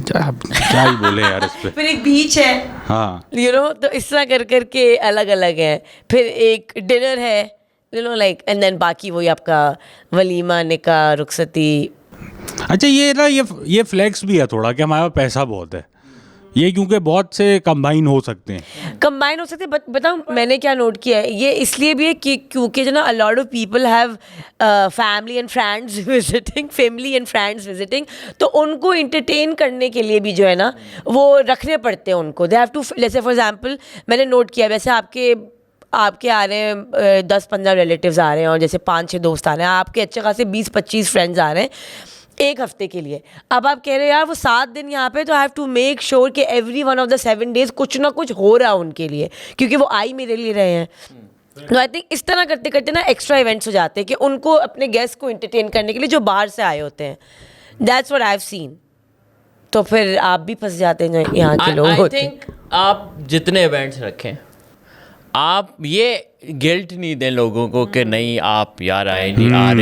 A: क्या ही बोले यार इस पे।
B: फिर एक बीच है,
A: हाँ
B: यू नो, तो इस तरह कर करके अलग अलग है। फिर एक डिनर है, you know, like, and then बाकी वही आपका वलीमा, निकाह, रुखसती।
A: अच्छा ये ना ये फ्लेक्स भी है थोड़ा कि हमारे पास पैसा बहुत है, ये क्योंकि बहुत से कंबाइन हो सकते हैं।
B: कंबाइन हो सकते हैं, बताऊँ मैंने क्या नोट किया है, ये इसलिए भी है कि क्योंकि जो ना a lot of people have family and friends visiting, तो उनको इंटरटेन करने के लिए भी जो है ना वो रखने पड़ते हैं उनको। दे हैव टू, जैसे फॉर एग्जांपल मैंने नोट किया, वैसे आपके आ रहे हैं 10-15 रिलेटिव्स आ रहे हैं और जैसे 5-6 दोस्त आ रहे हैं, आपके अच्छे खासे 20-25 फ्रेंड्स आ रहे हैं एक हफ्ते के लिए। अब आप कह रहे हो यार वो 7 दिन यहाँ पे, तो I have to make sure कि every one of the 7 days कुछ ना कुछ हो रहा है उनके लिए, क्योंकि वो आई मेरे लिए रहे हैं। तो आई थिंक इस तरह करते करते ना एक्स्ट्रा इवेंट्स हो जाते हैं कि उनको अपने गेस्ट को एंटरटेन करने के लिए जो बाहर से आए होते हैं। That's what I have seen. तो फिर आप भी फंस जाते हैं जो यहाँ के लोग होते हैं।
C: आई थिंक आप जितने इवेंट्स रखें, आप ये गिल्ट नहीं दें लोगों को कि नहीं आप यार आ रहे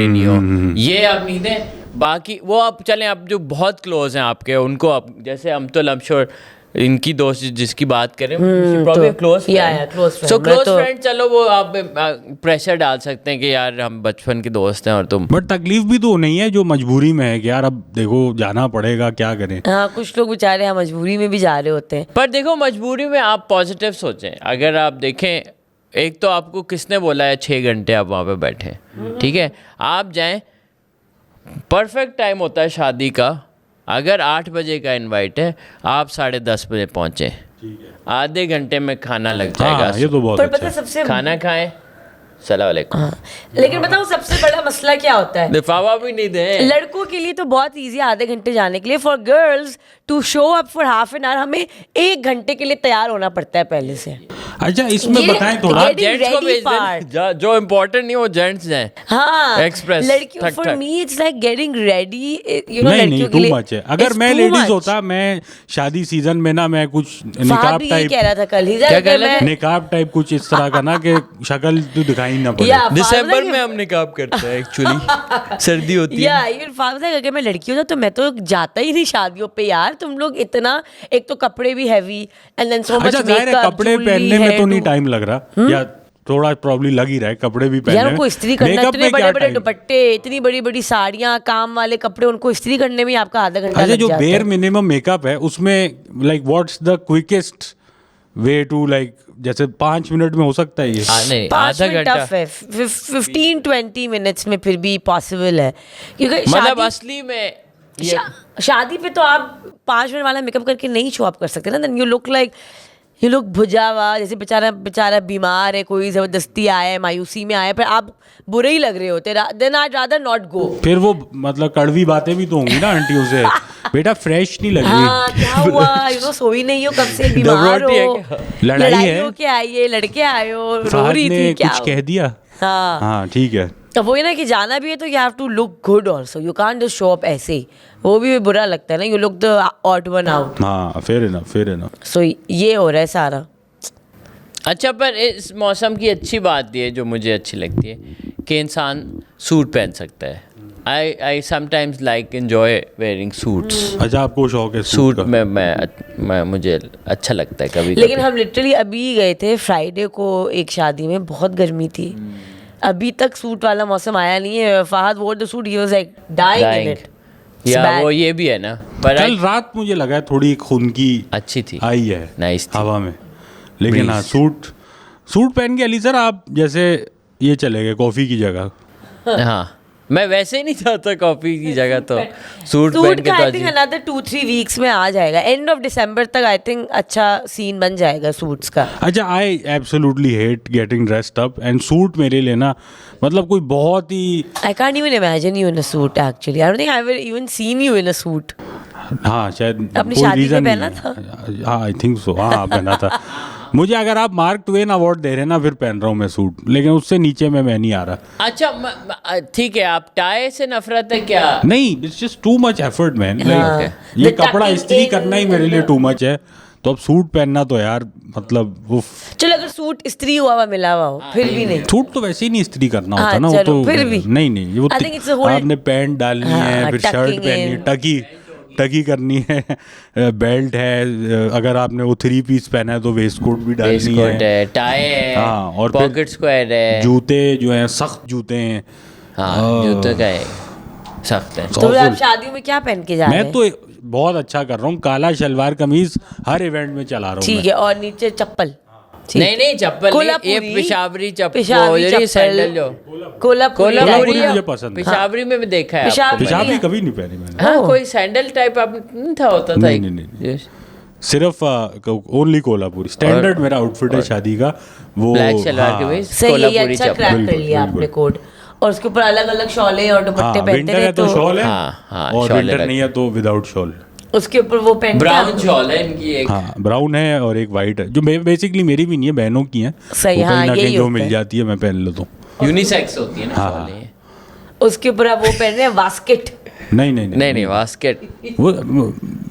C: नहीं हो, ये आप नहीं दें। बाकी वो आप चलें, आप जो बहुत क्लोज हैं आपके, उनको आप जैसे हम तो आई एम श्योर इनकी दोस्त जिसकी बात करें क्लोज सो क्लोज फ्रेंड, चलो वो आप प्रेशर डाल सकते हैं कि यार हम बचपन के दोस्त हैं और तुम।
A: बट तकलीफ भी तो नहीं है जो मजबूरी में है कि यार अब देखो जाना पड़ेगा, क्या करें।
B: हाँ, कुछ लोग बेचारे यहाँ मजबूरी में भी जा रहे होते हैं।
C: पर देखो मजबूरी में आप पॉजिटिव सोचें। अगर आप देखें, एक तो आपको किसने बोला है 6 घंटे आप वहाँ पे बैठे, ठीक है, आप जाएं, परफेक्ट टाइम होता है शादी का। अगर 8 बजे का इनवाइट है, आप 10:30 बजे पहुँचे, आधे घंटे में खाना लग जाएगा।
A: हाँ, ये तो बहुत
B: पर
A: अच्छा
B: पता
A: है।
B: सबसे
C: खाना खाएं, सलाम वालेकुम।
B: हाँ, लेकिन बताऊँ सबसे बड़ा मसला क्या होता है,
C: लिफाफा भी नहीं दें।
B: लड़कों के लिए तो बहुत ईजी आधे घंटे जाने के लिए। For girls to show up for half an hour हमें 1 घंटे के लिए तैयार होना पड़ता है पहले से।
A: अच्छा, इसमें बताएं थोड़ा।
B: getting
C: जेंट्स को
B: ready
C: भेज
B: part.
C: दें, जो इम्पोर्टेंट नहीं वो जेंट्स जाएं।
B: हाँ,
C: Express,
B: लड़कियों
C: ठक
B: फॉर
C: ठक।
B: Me it's like getting ready, you know,
A: नहीं
B: लड़कियों के
A: टू
B: लिए
A: मच है। अगर
B: it's
A: मैं
B: too
A: लेडीज
B: much.
A: होता, मैं शादी सीजन में ना मैं कुछ
B: फहद
A: निकाब
B: भी यही कह
A: टाइप
B: रहा था कल ही,
C: क्या कह रहा था?
A: निकाब टाइप कुछ इस तरह का ना कि शक्ल तो दिखाई ना पड़े।
B: या
C: दिसंबर में हम निकाब करते हैं एक्चुअली, सर्दी होती है।
B: या इवन फादर अगर मैं लड़की होता तो मैं तो जाता ही नहीं शादियों पे यार। तुम लोग इतना, एक तो कपड़े भी heavy and then so much
A: अच्छा, जाहिर है कपड़े पहनने में तो नहीं टाइम लग रहा, या थोड़ा प्रॉब्ली लग ही रहा है कपड़े भी पहनने
B: यार।
A: में।
B: उनको इस्त्री करना,
A: Makeup
B: इतने
A: में क्या
B: बड़े बड़े
A: time?
B: दुपट्टे, इतनी बड़ी बड़ी साड़ियाँ, काम वाले कपड़े, उनको इस्त्री करने में ही आपका आधा घंटा
A: अच्छा,
B: लग
A: जो
B: जाता
A: बेयर
B: है।
A: मिनिमम मेकअप है उसमें like what's the quickest way to, like जैसे 5 मिनट में हो सकता है ये?
C: नहीं,
B: 5
C: आधा
B: मिनट
C: घंटा
B: टफ है, 15-20 मिनट्स में फिर भी पॉसिबल है, क्योंकि
C: मतलब
B: शादी
C: असली में ये
B: शादी पे तो आप 5 मिनट वाला मेकअप करके नहीं शो अप कर सकते ना। देन यू लुक भुजा हुआ, जैसे बेचारा बीमार है, कोई ज़बरदस्ती आया है, मायूसी में आया है, पर आप बुरे ही लग रहे होते। Then I rather not go.
A: फिर वो मतलब कड़वी बातें भी तो होंगी ना आंटियों से, बेटा फ्रेश नहीं लग
B: हाँ,
A: रही।
B: क्या हुआ, यू नो, सोई नहीं हो कब से, बीमार
C: घबराहटी है
B: हो,
C: क्या?
A: लड़ाई है?
B: हो के आई है, लड़के आए हो, रो
A: फहद
B: रही
A: ने
B: थी, क्या
A: कुछ कह दिया?
B: हाँ,
A: हाँ ठीक है।
B: तो वही ना कि जाना भी है तो you have to look good also, you can't just show up ऐसे ही, वो भी बुरा लगता है ना। You look the odd one out.
A: हाँ, फेयर इनफ।
B: सो ये हो रहा है सारा।
C: अच्छा, पर इस मौसम की अच्छी बात ये जो मुझे अच्छी लगती है कि इंसान सूट पहन सकता है। I sometimes like enjoy wearing suits.
A: अच्छा, आपको शौक है
C: सूट
A: का?
C: में मैं मुझे अच्छा लगता है कभी
B: लेकिन
C: कभी।
B: हम लिटरली अभी गए थे फ्राइडे को एक शादी में, बहुत गर्मी थी, अभी तक सूट वाला मौसम आया नहीं है। Fahad wore the suit, he was like dying in it.
C: या वो ये भी है ना, पर
A: कल रात मुझे लगा है थोड़ी खून की
C: अच्छी थी,
A: आई है
C: नाइस थी।
A: हवा में। लेकिन हाँ, सूट पहन के अली सर आप जैसे ये चले गए कॉफी की जगह।
C: हाँ, मैं वैसे ही नहीं चाहता कॉफी की जगह तो सूट पहन के
B: का
C: तो
B: आई थिंक अनदर 2-3 वीक्स में आ जाएगा, एंड ऑफ दिसंबर तक आई थिंक अच्छा सीन बन जाएगा सूट्स का।
A: अच्छा, I absolutely hate getting dressed up and suit मेरे लिए ना मतलब कोई बहुत ही,
B: I can't even imagine you in a suit actually. I don't think I have even seen you in a suit.
A: हाँ शायद
B: अपनी
A: कोई
B: शादी में
A: reason
B: पहना
A: नहीं
B: था?
A: है। हाँ, आई थिंक सो, हाँ पहना था। मुझे अगर आप मार्क ट्वेन अवार्ड दे रहे हैं ना, फिर पहन रहा हूँ मैं सूट, लेकिन उससे नीचे में मैं नहीं आ रहा।
C: अच्छा, ठीक है, आप टाई से नफरत है क्या?
A: नहीं, it's just too much effort man.
B: हाँ।
A: ये
B: The
A: कपड़ा
B: tucking
A: इस्त्री
B: in,
A: करना ही मेरे लिए टू मच है, तो अब सूट पहनना तो यार मतलब उफ।
B: चलो अगर सूट इस्त्री हुआ मिला हुआ हो फिर भी नहीं।
A: सूट तो वैसे ही नहीं इस्त्री करना
B: हाँ,
A: होता ना, वो
B: चलो,
A: तो
B: फिर भी।
A: नहीं वो
B: I think it's a whole-
A: आपने पैंट डालनी
B: हाँ,
A: है, फिर शर्ट
B: tucking
A: पहननी है,
B: in.
A: टकी करनी है, बेल्ट है, अगर आपने वो 3 पीस पहना है तो वेस्ट कोट भी डालनी
C: वेस्टकोट
A: है,
C: है, टाई है,
A: हाँ, और फिर
C: पॉकेट स्क्वायर है।
A: जूते जो हैं सख्त जूते हैं।
C: हाँ, जूते का है, सख्त है।
B: तो आप शादियों में क्या पहन के जा रहे
A: मैं
B: हैं?
A: तो बहुत अच्छा कर रहा हूँ, काला शलवार कमीज हर इवेंट में चला रहा हूँ
B: ठीक है, और नीचे चप्पल।
C: नहीं चप्पल नहीं, ये
B: कोल्हापुरी,
C: पेशावरी चप्पल,
B: पेशावरी
C: ये
B: चप्पल,
C: सैंडल जो
B: कोल्हापुरी
C: कोल्हापुरी
A: मुझे पसंद है।
C: पेशावरी में भी देखा है
B: पेशावरी-
C: आपको।
A: पेशाबी कभी नहीं पहनी मैंने,
C: हाँ, कोई सैंडल टाइप आप नहीं था, होता था
A: नहीं,
C: एक?
A: नहीं, नहीं।
C: Yes.
A: सिर्फ ओनली कोल्हापुरी स्टैंडर्ड मेरा आउटफिट है शादी का, वो
C: ब्लैक शलवार
A: हाँ,
C: कमीज,
B: सही है, ये
C: कोल्हापुरी
B: अच्छा
C: चप्पल।
B: क्रैक कर
A: बिल्कुल,
B: लिया आपने
A: बिल्कुल।
B: कोड, और उसके ऊपर अलग अलग शॉले और दुपट्टे
A: हाँ,
B: पहनते
A: विंटर
B: रहे
A: है तो शॉल है,
C: हाँ,
A: और
C: शॉल
A: विंटर
C: है।
A: नहीं है तो विदाउट शॉल।
B: उसके ऊपर वो पहनते
C: ब्राउन शॉल है इनकी एक।
A: हाँ, ब्राउन है और एक वाइट है, जो बेसिकली मेरी भी नहीं है, बहनों की है।
B: सही,
A: वो कहीं
B: हाँ,
A: ना
B: यही
A: कहीं जो
B: होता
A: मिल
B: है।
A: जाती है मैं पहन लेता हूँ।
C: यूनिसेक्स होती है ना
A: हाँ।
C: शॉल ये।
B: उसके ऊपर आप वो पहन रहे हैं वास्केट।
C: नहीं बास्केट।
A: वो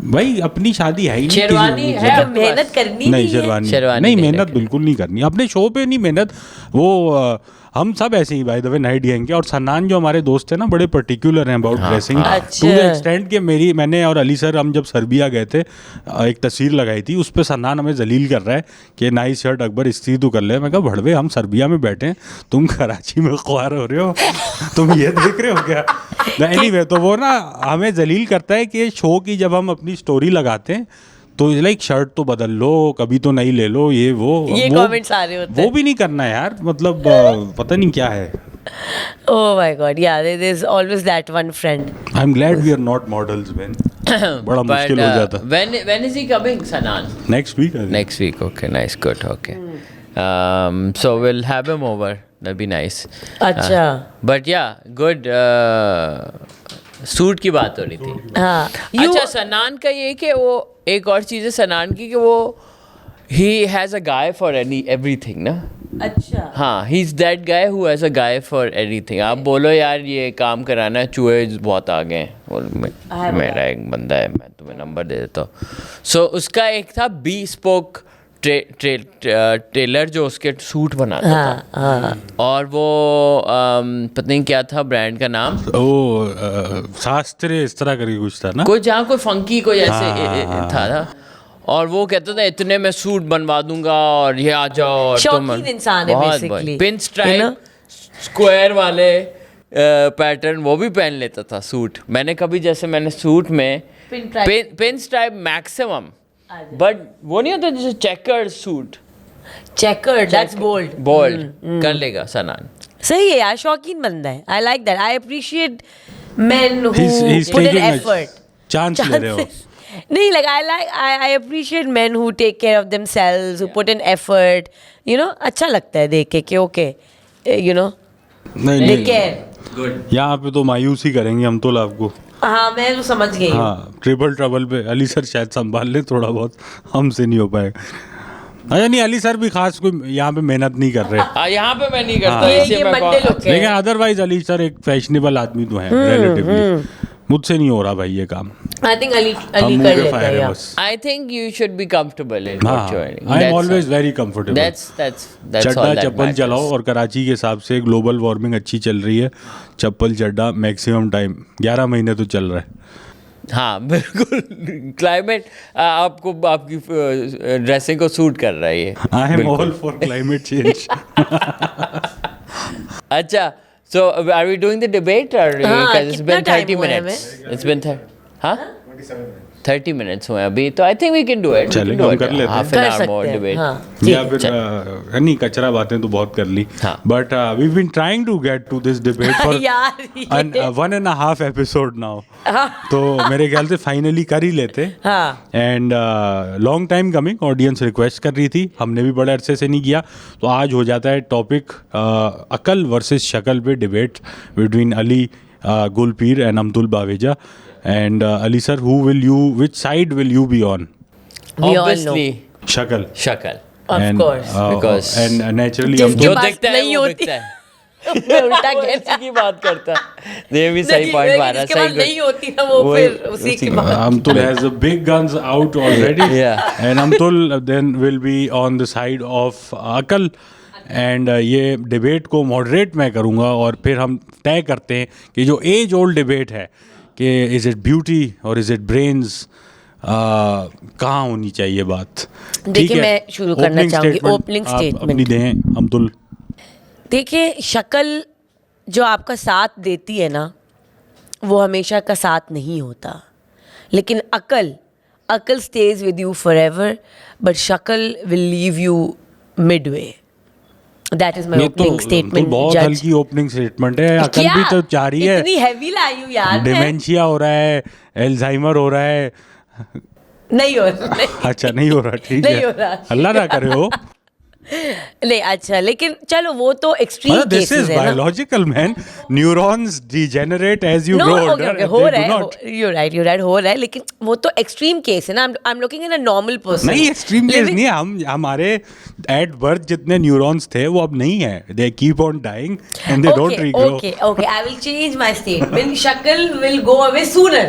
A: भाई अपनी शादी है ही नहीं,
C: शेरवानी
A: किसी-
C: है
B: तो
C: आपके
B: मेहनत
C: पास?
B: करनी
A: नहीं,
B: है।
A: शेरवानी
C: शेरवानी
A: नहीं,
C: नहीं
A: मेहनत
C: रखी।
A: बिल्कुल नहीं करनी अपने शो पे, नहीं मेहनत। वो हम सब ऐसे ही by the way night gang के, और सन्नान जो हमारे दोस्त हैं ना, बड़े पर्टिकुलर हैं अबाउट ड्रेसिंग,
B: अच्छा।
A: टू द एक्सटेंट कि मैंने और अली सर, हम जब सर्बिया गए थे, एक तस्वीर लगाई थी, उस पर सन्नान हमें जलील कर रहा है कि नाइस शर्ट अकबर इस्त्री तो कर ले। मैं कहा भड़वे, हम सर्बिया में बैठे हैं, तुम कराची में ख्वार हो रहे हो, तुम ये देख रहे हो क्या? एनीवे, तो वो ना हमें जलील करता है कि शो की जब हम अपनी स्टोरी लगाते हैं तो लाइक शर्ट तो बदल लो, कभी तो नई ले लो, ये वो
B: कमेंट्स आ रहे होते
A: वो
B: हैं।
A: भी नहीं करना यार, मतलब पता नहीं क्या है।
B: Oh my god, yeah there is always that one friend.
A: I am glad we are not models man, बड़ा मुश्किल हो जाता।
C: When is he coming, Sanan?
A: Next week
C: Next week. Okay, nice, good. Okay. So we'll have him over. That'd be nice.
B: अच्छा,
C: But yeah, good. सूट की बात हो रही थी।
B: हाँ,
C: अच्छा, सनान का ये कि वो एक और चीज़ है सनान की कि वो he has a guy for everything ना।
B: अच्छा,
C: हाँ, he is that guy who has a guy for anything. आप बोलो यार ये काम कराना है, चूहे बहुत आ गए हैं, बोल मेरा एक बंदा है, मैं तुम्हें नंबर दे देता हूँ। सो उसका एक था बी स्पोक टेलर जो उसके सूट बनाता था,
B: हाँ,
C: और वो पता नहीं क्या था ब्रांड का नाम,
A: ओ शास्त्र इस तरह करके कुछ था ना,
C: कोई जहाँ कोई फंकी कोई ऐसे
A: हाँ,
C: था। और वो कहता था इतने में सूट बनवा दूंगा और ये आ जाओ, और
B: शौकीन इंसान है basically,
C: pin
B: you
C: stripe square वाले पैटर्न वो भी पहन लेता था सूट। मैंने कभी जैसे मैंने सूट में पिन स्ट्राइप मैक्सिमम, बट वो नहीं होता जैसे checkered suit,
B: checkered, that's bold.
C: Bold कर लेगा सनान।
B: सही है यार, शौकीन बंदा है। I like that, I appreciate men who
A: he's
B: put in
A: taking a
B: effort.
A: Chance ले रहे हो।
B: नहीं, like I appreciate men who take care of themselves, who put in effort, you know, अच्छा लगता है देख के कि okay, you know,
A: नहीं
B: they
A: नहीं,
B: care।
C: गुड।
A: यहाँ पे तो मायूस ही करेंगे हम तो आपको।
B: हाँ, मैं तो समझ गई हूँ।
A: हाँ, ट्रिपल ट्रबल पे अली सर शायद संभाल ले थोड़ा बहुत, हमसे नहीं हो पाएगा। अच्छा नहीं, अली सर भी खास कोई यहाँ पे मेहनत नहीं कर रहे,
C: यहाँ पे मैं नहीं करता,
A: हाँ।
C: इसलिए
B: ये
C: मैं
B: मंडे लोग
A: लेकिन अदरवाइज अली सर एक फैशनेबल आदमी तो हैं रिलेटिवली। मुझसे नहीं हो रहा भाई ये काम,
B: I think अली
A: हम मुंह
B: कर
A: पे
B: लेता
A: फायर
B: है
A: है
B: यार।
A: बस।
C: I think you should be comfortable in what you're doing.
A: I am
C: That's
A: always
C: all.
A: Very comfortable.
C: That's all
A: चड्डा
C: that
A: चप्पल
C: matters.
A: चलाओ, और कराची के हिसाब से ग्लोबल वार्मिंग अच्छी चल रही है, चप्पल चड्डा मैक्सिमम टाइम 11 महीने तो चल रहा है।
C: हाँ बिल्कुल, क्लाइमेट आपको आपकी ड्रेसिंग को सूट कर रहा है ये।
A: आई एम
C: बिल्कुल।
A: All for climate change.
C: अच्छा, so are we doing the debate or
B: हाँ,
C: because it's
B: कितना
C: been
B: time
C: 30
B: हुआ है
C: minutes? It's been 30 minutes हुए अभी, तो I think we can do it. We
A: चलेगा,
C: can do
A: हम
C: it.
A: कर लेते हैं।
C: Half an
B: कर
C: hour more
B: सकते हैं,
C: debate.
B: हाँ।
A: या फिर नहीं, कचरा बातें तो बहुत कर ली,
C: हाँ।
A: But we been trying to get to this debate for
B: यार ये-
A: 1.5 एपिसोड नाउ, तो मेरे ख्याल से फाइनली कर ही लेते।
B: हाँ,
A: and long time coming, audience request कर रही थी, हमने भी बड़े अरसे से नहीं किया, तो आज हो जाता है टॉपिक अकल वर्सेस शक्ल पे debate between Ali Gulpir and Abdul Baweja. And Ali sir, which side will you be on?
B: we all know।
C: Obviously,
A: शक्ल,
C: शक्ल।
B: Of
A: and,
B: course।
C: Because-
A: and naturally
B: जिसके
A: अब्दुल
C: जो
B: पास
C: दिखता है
B: नहीं
C: वो
B: होती।
C: बिकता है।
B: मैं उल्टा
C: वो
B: कहता
C: उसी की बात करता है। ये भी सही पॉइंट मारा,
B: जिसके
C: सही
B: पास नहीं होती ना वो
C: वही-
B: फिर उसी
C: उसी
B: के
C: की-
B: बाद।
A: Amtul has the big guns out already.
C: Yeah.
A: And Amtul then will be on the side of Akal. And ये डिबेट को मॉडरेट मैं करूँगा, और फिर हम तय करते हैं कि जो एज ओल्ड डिबेट है कि इज़ इट ब्यूटी और इज़ इट ब्रेन्स, कहाँ होनी चाहिए बात। ठीक
B: देखिए,
A: है?
B: मैं शुरू करना
A: Opening
B: चाहूंगी,
A: statement
B: opening
A: आप
B: statement।
A: अपनी दें अब्दुल।
B: देखिए, शक्ल जो आपका साथ देती है ना, वो हमेशा का साथ नहीं होता। लेकिन अकल stays with you forever, but शक्ल will leave you midway. That is my
A: ये
B: opening
A: तो
B: statement.
A: बहुत
B: Judge.
A: हल्की ओपनिंग स्टेटमेंट है। अकल
B: क्या?
A: भी तो जा रही है,
B: इतनी heavy लाई हूँ यार मैं।
A: डिमेंशिया हो रहा है, एल्जाइमर हो रहा है।
B: नहीं हो रहा, नहीं।
A: अच्छा नहीं हो रहा, ठीक
B: नहीं
A: है,
B: हो रहा।
A: अल्लाह ना करे हो।
B: नहीं अच्छा, लेकिन चलो वो तो एक्सट्रीम
A: दिस
B: केसेस
A: इज
B: है ना।
A: Biological man, neurons degenerate as you
B: know
A: grow
B: okay
A: older,
B: okay, हो रहा है, यू राइट हो रहा है, लेकिन वो तो एक्सट्रीम केस है ना। I am looking at a normal person.
A: नहीं एक्सट्रीम केस नहीं है। हम हमारे एट बर्थ जितने न्यूरॉन्स थे वो अब नहीं है, they keep on dying and they don't regrow.
B: Okay, I will change my statement. Shakal will go away sooner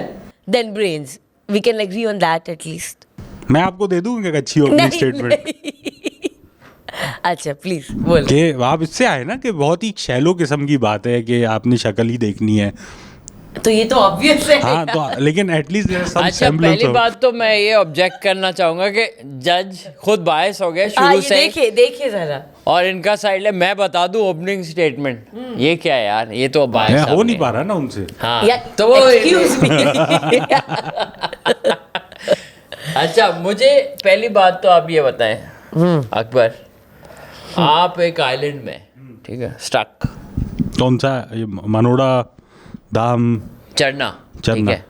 B: than brains. We can agree on that at least.
A: मैं आपको दे दूंगा एक अच्छी ओपनिंग स्टेटमेंट
B: नहीं। अच्छा प्लीज बोल।
A: कि आप इससे आए ना कि बहुत ही शैलो किस्म की बात है कि आपने शक्ल ही देखनी है।
B: तो ये तो ऑब्वियस है।
A: हाँ तो लेकिन एटलीस्ट
C: अच्छा, पहली बात तो मैं ये ऑब्जेक्ट करना चाहूंगा कि जज खुद बायस हो गए शुरू से,
B: देखिए जरा।
C: और इनका साइड है। मैं बता दूं ओपनिंग स्टेटमेंट, ये क्या है यार, ये तो बायस
A: हो नहीं पा रहा ना उनसे।
C: हाँ
B: या,
C: तो वो
B: excuse me।
C: अच्छा, मुझे पहली बात तो आप ये बताएं अकबर, आप एक आइलैंड में, ठीक है, स्टक,
A: कौन सा, ये मनोड़ा दाम
C: चढ़ना, ठीक
A: चढ़ना।
C: है,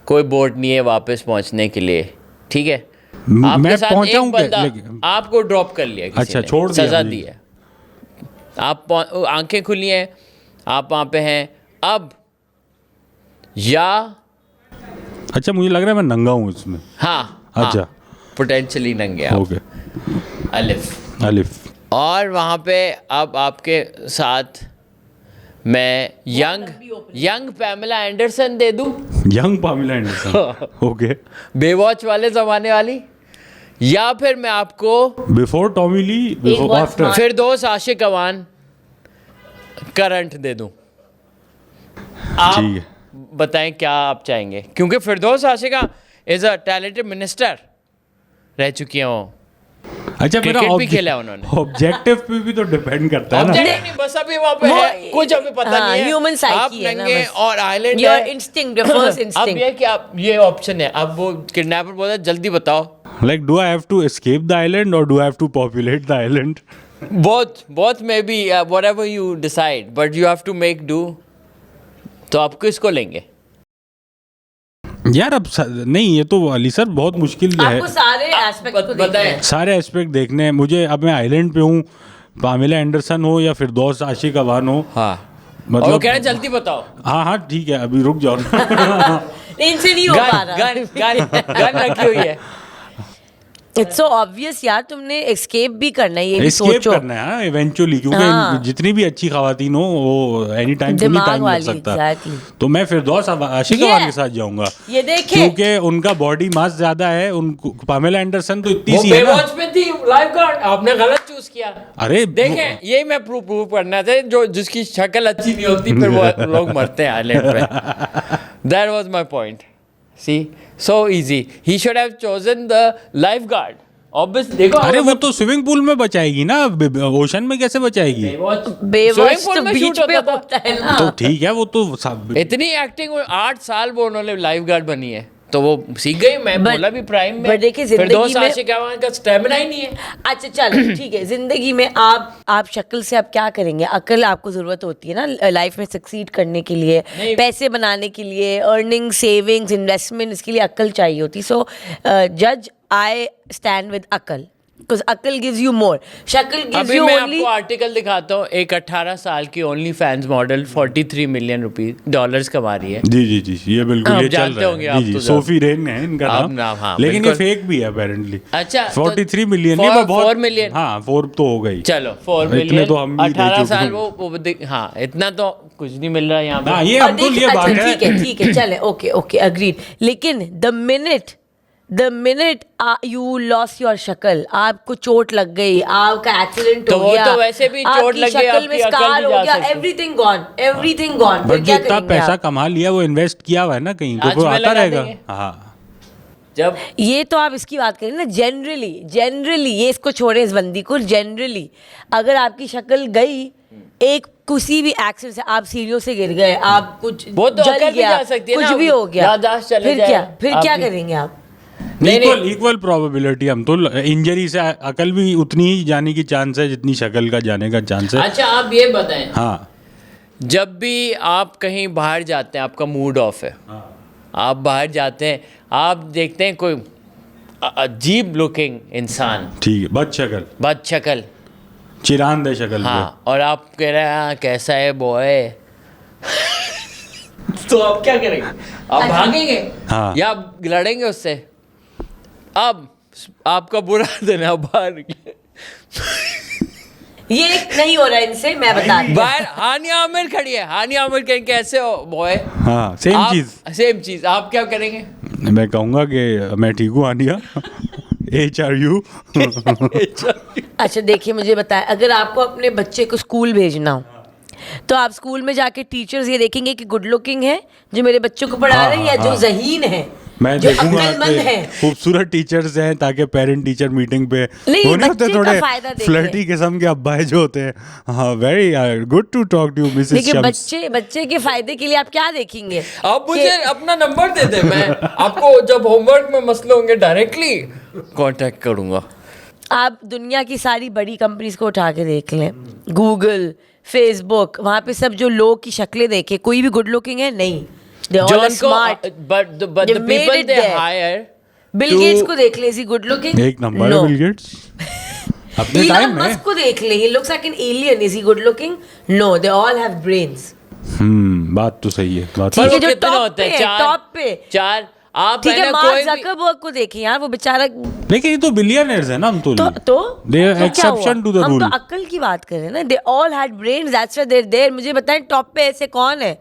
C: कोई बोट नहीं है वापस पहुंचने के लिए, ठीक है,
A: मैं
C: आपके साथ
A: पहुंचा
C: एक
A: हूं
C: बंदा
A: लेकिन
C: आपको ड्रॉप कर लिया किसी
A: अच्छा,
C: ने,
A: छोड़ दिया
C: सजा
A: मुझे।
C: दी है, आप आंखें खुली हैं, आप वहाँ पे हैं अब, या
A: अच्छा मुझे लग रहा है मैं नंगा हूँ इसमें।
C: हाँ
A: अच्छा।
C: पोटेंशियली नंगे आप,
A: ओके, अलिफ।
C: और वहाँ पे अब आपके साथ मैं यंग पैमेला एंडरसन दे दूं,
A: young Pamela Anderson. Okay,
C: Baywatch वाले जमाने वाली, या फिर मैं आपको
A: बिफोर टॉमी ली, बिफोर
B: बहुत
A: आफ्टर।
C: फिरदौस आशिक अवान करंट दे दूं।
A: ठीक
C: आप
A: है।
C: बताएं क्या आप चाहेंगे, क्योंकि Firdous Ashiq is a talented minister रह चुकी हैं वो,
A: अच्छा मेरा
C: क्रिकेट भी खेला उन्होंने।
A: ऑब्जेक्टिव पे भी तो डिपेंड करता है ना।
C: ऑब्जेक्टिव नहीं, बस अभी वहाँ पे है, कुछ अभी पता नहीं है,
B: ह्यूमन
C: आप
B: साइकी है ना
C: नंगे
B: बस।
C: और आइलैंड
B: योर
C: है।
B: इंस्टिंक्ट, योर फर्स्ट
C: अब
B: इंस्टिंक्ट।
C: ये कि आप, ये ऑप्शन है, अब वो किडनैपर बोला जल्दी बताओ,
A: Like, do I have to escape the island or do I have to populate the island?
C: both maybe whatever you decide, but you have to make do। तो आप किसको लेंगे?
A: यार अब नहीं, ये तो अली सर बहुत मुश्किल है।
B: आपको सारे एस्पेक्ट को देखना है।
A: सारे एस्पेक्ट देखने हैं मुझे। अब मैं आइलैंड पे हूँ, पामिला एंडरसन हो या फिरदौस आशिक अवान हो,
C: हाँ, और वो
A: मतलब
C: कह रहे हैं जल्दी बताओ।
A: हाँ ठीक है, अभी रुक जाओ ना।
B: नहीं, इनसे नहीं हो पा रहा।
C: गन रखी हुई है।
B: इट्स सो ऑब्वियस यार, तुमने एस्केप भी करना है, ये भी
A: एस्केप
B: सोचो।
A: करना है इवेंचुअली, क्योंकि
B: हाँ।
A: जितनी भी अच्छी खवातीन हो वो एनी टाइम
B: दिमाग
A: टाइम लग
B: वाली,
A: सकता।
B: exactly।
A: तो मैं फिरदौस आशिक
B: Yeah।
A: अवान के साथ जाऊंगा,
B: ये देखे,
A: क्योंकि उनका बॉडी मास ज्यादा है। उनको पामिला एंडरसन तो इतनी
C: वो
A: सी है ना।
C: बेवॉच में थी, लाइफगार्ड, आपने गलत चूज किया।
A: अरे
C: देखें, यही मैं प्रूव करना था, जो जिसकी शक्ल अच्छी नहीं होती फिर वो लोग मरते हैं आइलैंड पे। That was my point. See, so easy, he should have chosen the lifeguard. Obvious, देखो,
A: अरे वो तो स्विमिंग पूल में बचाएगी ना, ओशन में कैसे बचाएगी?
B: बेवॉच तो बीच पे होता है ना।
A: तो ठीक है, वो तो
C: इतनी एक्टिंग 8 साल वो उन्होंने लाइफगार्ड बनी है, तो वो सीख गई। मैं बोला भी प्राइम में,
B: but देखिए, जिंदगी
C: फिरदौस
B: में-
C: आशिक अवान का स्टेमिना ही नहीं है।
B: अच्छा चलो ठीक है, जिंदगी में आप शक्ल से आप क्या करेंगे? अकल आपको जरूरत होती है ना लाइफ में सक्सीड करने के लिए,
C: नहीं।
B: पैसे बनाने के लिए, अर्निंग, सेविंग्स, इन्वेस्टमेंट, इसके लिए अकल चाहिए होती। सो जज, आई स्टैंड विद अकल, बिकॉज अकल गिव्स यू मोर, शक्ल गिव्स
C: अभी
B: यू
C: मैं
B: ओनली।
C: आपको आर्टिकल दिखाता हूँ, एक 18 साल की only fans model 43 million dollars कमा रही है।
A: जी ये बिल्कुल
C: आप
A: ये चल
C: जानते
A: रहा
C: होंगे,
A: है।
C: आप
A: जी
C: तो
A: सोफी रेन है इनका
C: आप
A: नाम,
C: नाम, हाँ,
A: लेकिन ये
C: बिल्कुल।
A: फेक भी है अपेरेंटली।
C: अच्छा,
A: 43 मिलियन
C: four-
A: नहीं, मैं बहुत
C: 4 मिलियन।
A: हाँ 4 तो हो गई।
C: चलो 4
A: इतने
C: मिलियन
A: तो हम भी दे
C: 18
A: चुके
C: साल
A: हैं।
C: हाँ, इतना तो कुछ नहीं मिल रहा यहाँ
A: हाँ
C: पे।
A: ये अब तो ये बात है।
B: ठीक है चले, ओके अग्रीड। लेकिन the minute you loss your शक्ल, आपको चोट लग गई, आपका एक्सीडेंट
C: तो
B: हो
C: वो
B: गया,
C: तो वैसे भी चोट
B: आपकी
C: लग गई,
B: शक्ल में
C: आपकी अकल
B: स्कार
C: भी
B: हो
C: जा
B: गया,
C: सकती।
B: एवरीथिंग गॉन, फिर
A: बट
B: क्या
A: जितना
B: करेंगे
A: पैसा
B: आप?
A: कमा लिया वो इन्वेस्ट किया हुआ है ना कहीं, तो
C: आज
A: वो
C: में
A: आता
C: लगा
A: रहेगा।
C: देंगे।
A: हाँ
C: जब
B: ये तो आप इसकी बात करें ना, जनरली ये इसको छोड़े इस बंदी को, जनरली अगर आपकी शक्ल गई एक किसी भी एक्सीडेंट से आप सीढ़ियों से गिर गए, आप कुछ
C: वो तो
B: जल
C: अकल भी
B: गया,
C: जा सकती है
B: कुछ
C: ना,
B: भी हो गया,
C: याददाश्त चले
B: फिर
C: जाए
B: क्या, फिर क्या
C: आपकी।
B: करेंगे आप?
C: नहीं
A: इक्वल प्रोबेबिलिटी, हम तो इंजरी से अकल भी उतनी ही जाने की चांस है जितनी शक्ल का जाने का चांस है।
C: अच्छा आप ये बताएं,
A: हाँ
C: जब भी आप कहीं बाहर जाते हैं, आपका मूड ऑफ है, आप बाहर जाते हैं, आप देखते हैं कोई अजीब लुकिंग इंसान,
A: ठीक है, बद शक्ल,
C: बद शक्ल,
A: चिरांद है शक्ल
C: हाँ, और आप कह रहे हैं "हाँ, कैसा है बॉय" तो आप क्या करेंगे? आप भागेंगे
A: हाँ।
C: या आप लड़ेंगे उससे? अब आपका बुरा दिन है, आप बाहर निकले,
B: ये नहीं हो रहा इनसे, मैं बता रही हूँ।
C: बाहर हानिया आमिर खड़ी है, हानिया आमिर कहें कैसे हो बॉय,
A: हाँ सेम चीज।
C: आप क्या करेंगे?
A: मैं कहूँगा कि मैं ठीक हूँ आनिया, HRU।
B: अच्छा देखिए, मुझे बताएं, अगर आपको अपने बच्चे को स्कूल भेजना हो तो आप स्कूल में जाके टीचर्स ये देखेंगे कि गुड लुकिंग है जो मेरे बच्चों को पढ़ा रहे हैं, या जो ज़हीन है,
A: मैं
B: जो
A: देखूंगा
B: अक्लमंद है।
A: कि खूबसूरत टीचर्स हैं, ताकि पेरेंट टीचर मीटिंग पे
B: नहीं,
A: वो नहीं होते
B: बच्चे का
A: थोड़े
B: फायदा देखें।
A: फ्लर्टी किस्म के अब्बाए जो होते हैं। हाँ, very good to talk to Mrs
B: देखिए,
A: शम्स।
B: बच्चे के फायदे के लिए आप क्या देखेंगे?
C: आप मुझे अपना नंबर दे दें, मैं आपको जब होमवर्क में मसले होंगे डायरेक्टली कांटेक्ट करूंगा।
B: आप दुनिया की सारी बड़ी कंपनीज को उठा के देख लें, गूगल, फेसबुक, वहाँ पे सब जो लोग की शक्लें देखे, कोई भी गुड लुकिंग है नहीं। They all are smart.
C: but the
B: They've made
C: people
B: it
C: they
B: there.
C: hire
B: Bill
C: to-
B: Gates को देख ले, इज ही गुड लुकिंग?
A: एक नंबर है बिल गेट्स अपने टाइम में।
B: मस्क को देख ले, he looks like an alien, is he good looking? No, they all have brains.
A: बात तो सही है, बात
C: पर
B: ठीक
A: तो
B: है,
C: वो
B: जो
C: कितने
B: टॉप
C: होते हैं?
B: पे है,
C: चार
B: टॉप पे।
C: चार आप
B: ठीक
C: है
B: है,
C: ना,
B: मार्क
C: कोई भी
B: जकरबर्ग को देखें यार, वो बेचारा
A: लेकिन ये तो बिलियनर्स है ना, हम तो
B: तो
A: दे आर
B: क्या हुआ?
A: एक्सेप्शन टू द
B: हम
A: रूल।
B: तो अक्ल की बात कर रहे हैं ना, they all had brains, that's why they are there. मुझे बताएं, टॉप पे ऐसे कौन है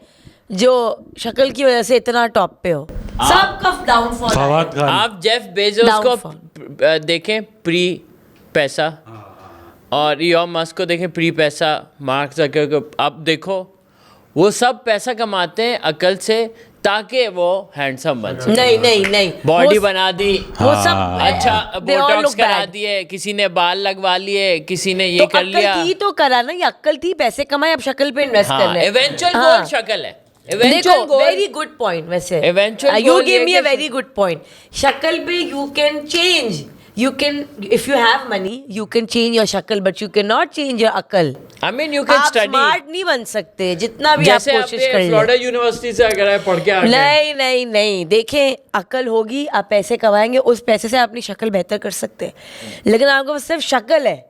B: जो शक्ल की वजह से इतना टॉप पे हो? सबका डाउनफॉल
A: फवाद खान।
C: आप जेफ बेजोस को
B: Downfall.
C: देखें प्री पैसा, और इलॉन मस्क को देखें प्री पैसा, मार्क जकरबर्ग को आप देखो, वो सब पैसा कमाते हैं अकल से, ताकि वो हैंडसम बन सके।
B: नहीं
C: बॉडी
B: वो-
C: बना दी,
B: वो सब
C: अच्छा
B: they all
C: बोटॉक्स
B: look
C: करा
B: bad.
C: दिए, किसी ने बाल लगवा लिए, किसी ने ये
B: तो
C: कर लिया।
B: अक्ल थी तो करा ना, ये अक्ल थी, पैसे कमाए, अब शक्ल पे इन्वेस्ट
C: हाँ,
B: करना है।
C: eventual
B: हाँ।
C: goal शक्ल है। Eventual
B: देखो,
C: goal-
B: वेरी गुड पॉइंट वैसे।
C: Eventual
B: यू
C: goal
B: गिव
C: ये
B: मी अ
C: कि-
B: वेरी गुड पॉइंट। शक्ल पे you can change, you can, if you have money you can change your शक्ल, but you cannot change your अकल।
C: I mean you can
B: आप
C: study।
B: स्मार्ट नहीं बन सकते जितना भी आप
C: जैसे
B: कोशिश कर
C: आपने फ्लोरिडा
B: लें।
C: यूनिवर्सिटी से अगर आप पढ़ के आ गए,
B: नहीं, देखें, अकल होगी, आप पैसे कमाएंगे, उस पैसे से आप अपनी शक्ल बेहतर कर सकते हैं, लेकिन आपको बस सिर्फ शक्ल है,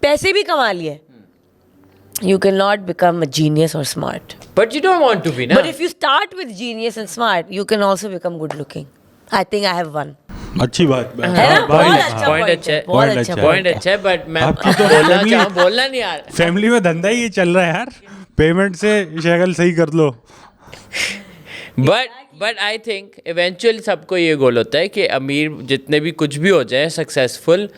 B: पैसे भी कमा लिए, you cannot become a genius or smart.
C: but you don't want to be ना।
B: But if you start with genius and smart, you can also become good looking. I think I have one.
A: अच्छी बात
B: है ना?
A: भाई,
B: बहुत अच्छा
C: point
B: point
C: अच्छा
B: है,
C: है,
B: बहुत
A: point
B: अच्छा
A: अच्छा है।
C: पॉइंट
B: point
C: अच्छा है, बट मैं
A: आपकी तो
C: बोलना
A: family-
C: चाहूँ, बोलना नहीं आ रहा।
A: फैमिली में धंधा ही ये चल रहा है यार, पेमेंट से शक्ल सही कर लो।
C: बट आई थिंक इवेंचुअली सबको ये गोल होता है कि अमीर जितने भी कुछ भी हो जाए successful,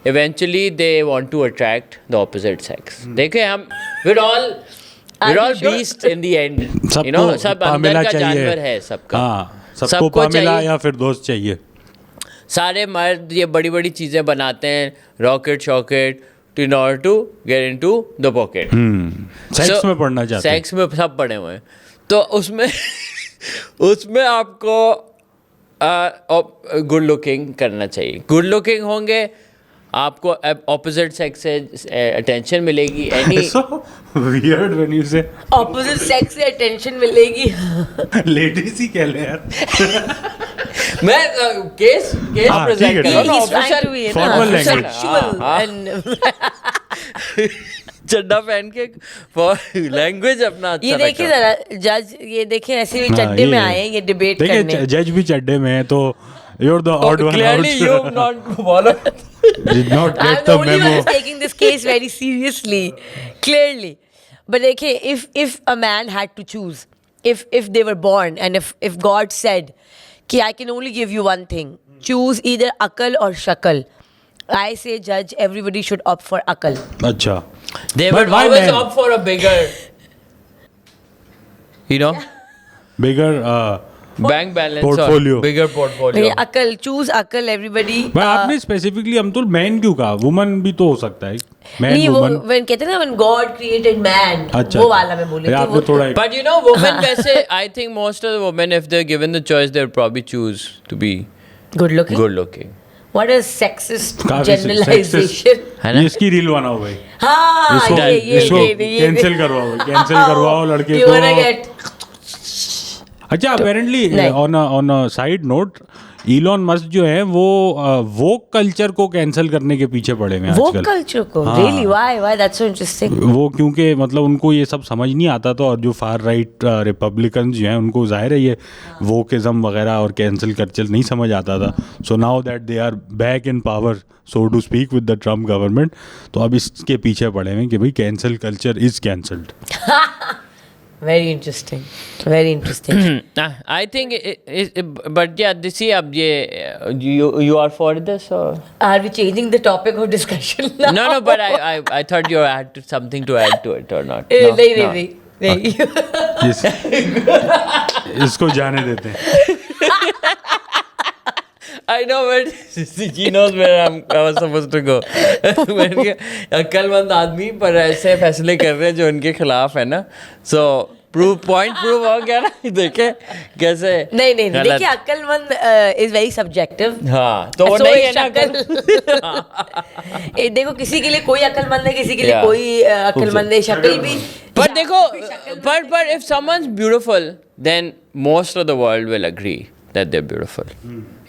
C: eventually they want to attract the opposite sex. देखें हम we're all
B: Are you sure?
C: beast in the end,
A: सबको
C: you know, सब अंदर
A: पामेला
C: का
A: चाहिए।
C: जानवर है सबका।
A: हाँ, सबको पामेला या फिर दोस्त चाहिए।
C: सारे मर्द ये बड़ी बड़ी चीज़ें बनाते हैं, rocket socket, in order to get into the pocket।
A: Sex
C: So,
A: में पढ़ना चाहते हैं।
C: सेक्स में सब पढ़े हुए हैं, तो उसमें उसमें आपको गुड लुकिंग करना चाहिए। गुड लुकिंग होंगे, आपको ऑपोजिट सेक्स से अटेंशन मिलेगी। Any
A: So weird when you say
B: Opposite sex से attention मिलेगी।
A: ladies ही कह ले यार।
C: मैं केस
A: हाँ,
C: प्रेजेंट
A: ठीक
C: कर
A: है,
C: रहा हूँ
B: He's trying to be, ना,
A: Formal language।
B: sexual
C: हाँ,
B: and
C: चड्डा पहन के लैंग्वेज अपना अच्छा
B: ये देखिए
C: रखा।
B: जरा जज, ये देखिए ऐसे भी
A: हाँ,
B: चड्डे में
A: ये-
B: आए हैं ये डिबेट करने।
A: देखिए जज भी चड्डे में है, तो you're the odd one
C: Clearly
A: out।
C: you have not followed।
A: Did not
B: I'm
A: get
B: the
A: the
B: only one
A: memo।
B: who's taking this case very seriously, clearly. But देखिए, if a man had to choose, if they were born and if God said कि I can only give you one thing, choose either अकल or शक्ल, I say judge everybody should opt for अकल।
A: अच्छा,
C: They
A: But
C: would
A: why
C: always
A: men?
C: opt for a bigger, you know,
A: bigger
C: bank balance
A: Portfolio.
C: और बिगर पोर्टफोलियो.
B: अकल, चूज अकल एवरीबडी.
A: भाई आपने स्पेसिफिकली अमतुल मैन क्यों कहा? वुमन भी तो हो सकता है. मैन
B: नहीं, वो
A: वुमन.
B: when कहते हैं ना when God created man,
A: अच्छा,
B: वो वाला मैं बोली थी.
A: आपने
B: वो
A: थोड़ा
C: But you know, women वैसे I think most of the women, if they're given the choice, they'll probably choose to be
B: good looking.
C: good looking.
B: What a sexist
A: काफी
B: generalization.
C: है ना?
A: ये इसकी रील बनाओ भाई.
B: हाँ,
A: इसको
B: ये
A: कैंसिल करवाओ, कैंसिल करवाओ लड़के
B: You
A: को.
B: wanna get
A: अच्छा, अपेरेंटली
B: नहीं.
A: On a side note, Elon Musk जो है वो कल्चर को कैंसिल करने के पीछे पड़े हुए हैं
B: वो
A: आजकल.
B: कल्चर को
A: हाँ.
B: really why that's so interesting.
A: वो क्योंकि मतलब उनको ये सब समझ नहीं आता था, और जो फार राइट रिपब्लिकन जो हैं उनको जाहिर है ये वोकिज्म वगैरह और कैंसिल कल्चर नहीं समझ आता था. So now that they are back in power, so to speak, with the Trump government, तो अब इसके पीछे पड़े हुए हैं कि भाई cancel culture is cancelled.
B: Very interesting. Very interesting.
C: I think, but yeah, this see, अब ये you are for this or
B: Are we changing the topic of discussion now?
C: no, but I thought you had something to add to it or not.
B: Eh,
C: No,
B: नहीं
C: no.
B: नहीं नहीं.
A: इसको जाने देते हैं.
C: I know, but she knows where I was supposed to go. मैंने कहा, अक्लमंद आदमी पर ऐसे फैसले कर रहे हैं जो उनके खिलाफ है ना. So पॉइंट प्रूव हो गया ना. देखे कैसे.
B: नहीं नहीं
C: गलत.
B: देखिए, अक्लमंद इज वेरी सब्जेक्टिव.
C: हाँ, तो वो नहीं है ना
B: शक्ल. देखो, किसी के लिए कोई अक्लमंद है, किसी के लिए
C: Yeah.
B: कोई अक्लमंद है. शक्ल भी.
C: पर देखो, पर if someone's beautiful, then most of the world will agree that they're beautiful.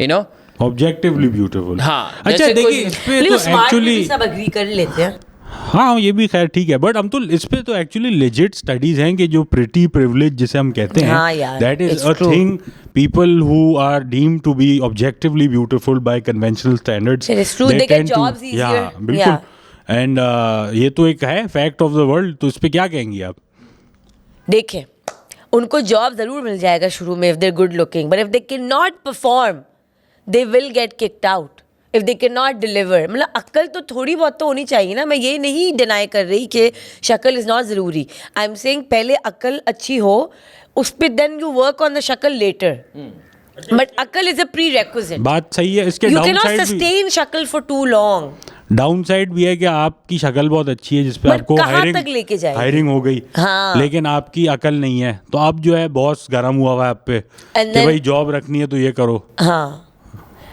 C: You know?
A: Objectively beautiful.
C: हाँ,
A: अच्छा
C: जैसे
A: देखिए,
C: कोई-
A: इस पे तो
B: स्मार्ट
A: एक्चुअली
B: भी सब अग्री कर लेते हैं.
A: हाँ, ये भी खैर ठीक है, बट हम तो इस पे तो एक्चुअली लेजिट स्टडीज हैं कि जो प्रिटी प्रिविलेज जिसे हम कहते
B: हाँ
A: हैं,
B: यार,
A: that is
B: it's
A: a
B: true.
A: Thing people who are deemed to be objectively beautiful by conventional standards.
B: It is true, they get jobs easier.
A: बिल्कुल.
B: Yeah.
A: एंड ये तो एक है फैक्ट ऑफ द वर्ल्ड. तो इस पे क्या कहेंगी आप?
B: देखिए, उनको जॉब जरूर मिल जाएगा शुरू में if they're good looking, but if they cannot perform, they will get kicked out. If they cannot deliver, मतलब अक्ल तो थोड़ी बहुत तो होनी चाहिए ना. मैं ये नहीं डिनाई कर रही कि शक्ल इज़ नॉट ज़रूरी. आई एम सेइंग पहले अक्ल अच्छी हो, उस पर then you work on the शक्ल लेटर. बट अक्ल इज अ प्री रेक्विजिट.
A: बात सही है. इसके
B: यू
A: डाउन
B: कैनॉट
A: साइड भी,
B: सस्टेन शक्ल for too long.
A: Downside भी है कि आपकी शक्ल बहुत अच्छी है जिसपे
B: But
A: आपको
B: कहाँ तक लेके जाएगी?
A: हायरिंग हो गई,
B: हाँ.
A: लेकिन आपकी अकल नहीं है, तो अब जो है बॉस गर्म हुआ हुआ है आप पे कि
B: then-
A: भाई जॉब रखनी है तो ये करो.
B: हाँ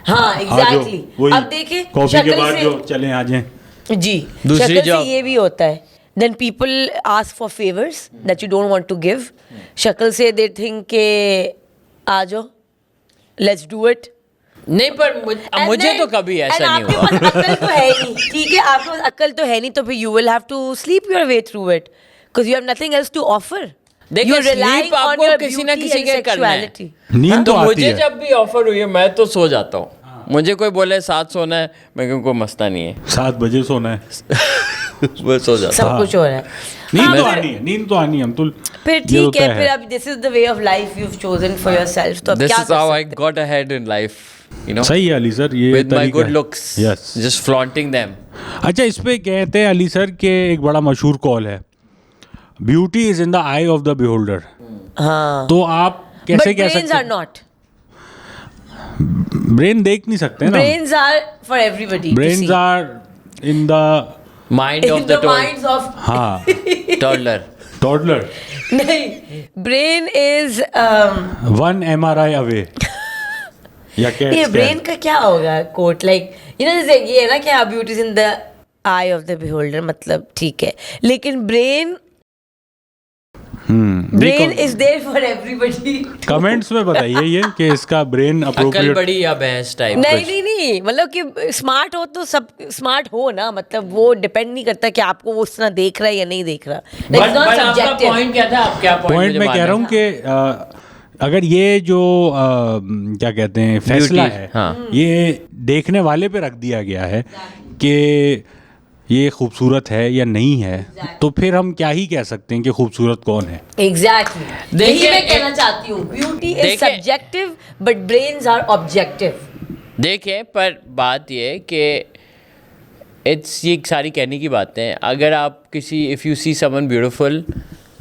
B: हाँ,
A: आ जाओ,
B: एग्जैक्टली.
A: वही
B: अब देखिए,
A: कॉफी के
B: शक्ल
A: बाद
B: से
A: जो चले आ जाएं.
B: जी,
C: दूसरी
B: शक्ल से
C: job.
B: ये भी होता है. Then people ask for favours that you don't want to give. शक्ल से दे थिंक के आ जाओ, लेट्स डू इट.
C: नहीं, पर मुझे तो कभी ऐसा नहीं हुआ.
B: आपके पास अक्ल तो है नहीं, ठीक है, आपके पास अक्ल तो है नहीं, तो फिर you will have to sleep your way through it because you have nothing else to offer.
C: देखिए,
B: You're relying
C: sleep
B: on
C: आपको
B: your
C: किसी ना
B: beauty
C: किसी
B: and
C: के करना है.
B: sexuality.
A: नींद तो आती
C: मुझे
A: है.
C: जब भी ऑफर हुई है मैं तो सो जाता हूँ. मुझे कोई बोले 7 सोना है, मैं क्यों कोई मसला नहीं है.
A: 7 बजे सोना है.
C: वो सो जाता
B: सब कुछ हो रहा है.
A: नींद
B: हाँ,
A: तो
B: फिर-
A: आनी है, नींद तो आनी है. हम तो
B: फिर
A: ये
B: ठीक
A: होता
B: है, फिर अब this is the way of life you have chosen for yourself. तो अब
C: दिस
B: क्या
C: इज हाउ आई
B: कर
C: got ahead in life, you know,
A: सही है अली सर, ये
C: विद माय
A: तरीका
C: गुड
A: है.
C: Looks,
A: yes.
C: Just flaunting them.
A: अच्छा, इस पे कहते हैं अली सर के एक बड़ा मशहूर कॉल है, beauty is in the eye of the beholder.
B: हाँ,
A: तो आप कैसे
B: बट
A: कह
B: ब्रेन्स
A: सकते
B: आर
A: हैं?
B: नॉट.
A: ब्रेन देख नहीं सकते ना.
B: Brains are for everybody.
A: Brains are in the
C: mind of
B: in
C: the
B: the minds of
A: हाँ
C: टॉडलर.
A: टॉडलर.
B: नहीं, ब्रेन इज
A: 1 MRI अवे. या क्या
B: ये ब्रेन का क्या होगा कोट, लाइक यू नो, जैसे ये है ना कि beauty is in the eye of the beholder, मतलब ठीक है, लेकिन brain is there for everybody.
A: Comments में बताइए ये कि इसका ब्रेन
C: अकल
A: अप्रोप्रिएट.
C: बड़ी या भैंस टाइप.
B: नहीं नहीं नहीं, मतलब कि स्मार्ट हो तो सब स्मार्ट हो ना, मतलब वो डिपेंड नहीं करता कि आपको वो उस तरह देख रहा है या नहीं देख रहा.
C: बट आपका पॉइंट क्या था? आप क्या
A: पॉइंट मैं कह रहा हूँ कि अगर ये जो क्या कहते हैं फैसला
C: Beauty,
A: है,
C: हाँ.
A: ये देखने वाले पे रख दिया गया है कि ये खूबसूरत है या नहीं है, तो फिर हम क्या ही कह सकते हैं कि खूबसूरत कौन है.
B: एग्जैक्टली, यही
C: देखिए,
B: मैं कहना चाहती हूँ. ब्यूटी इज
C: देखिए-
B: subjective but brains are objective.
C: देखिए, पर बात ये कि इट्स ये सारी कहने की बातें हैं. अगर आप किसी if you see someone beautiful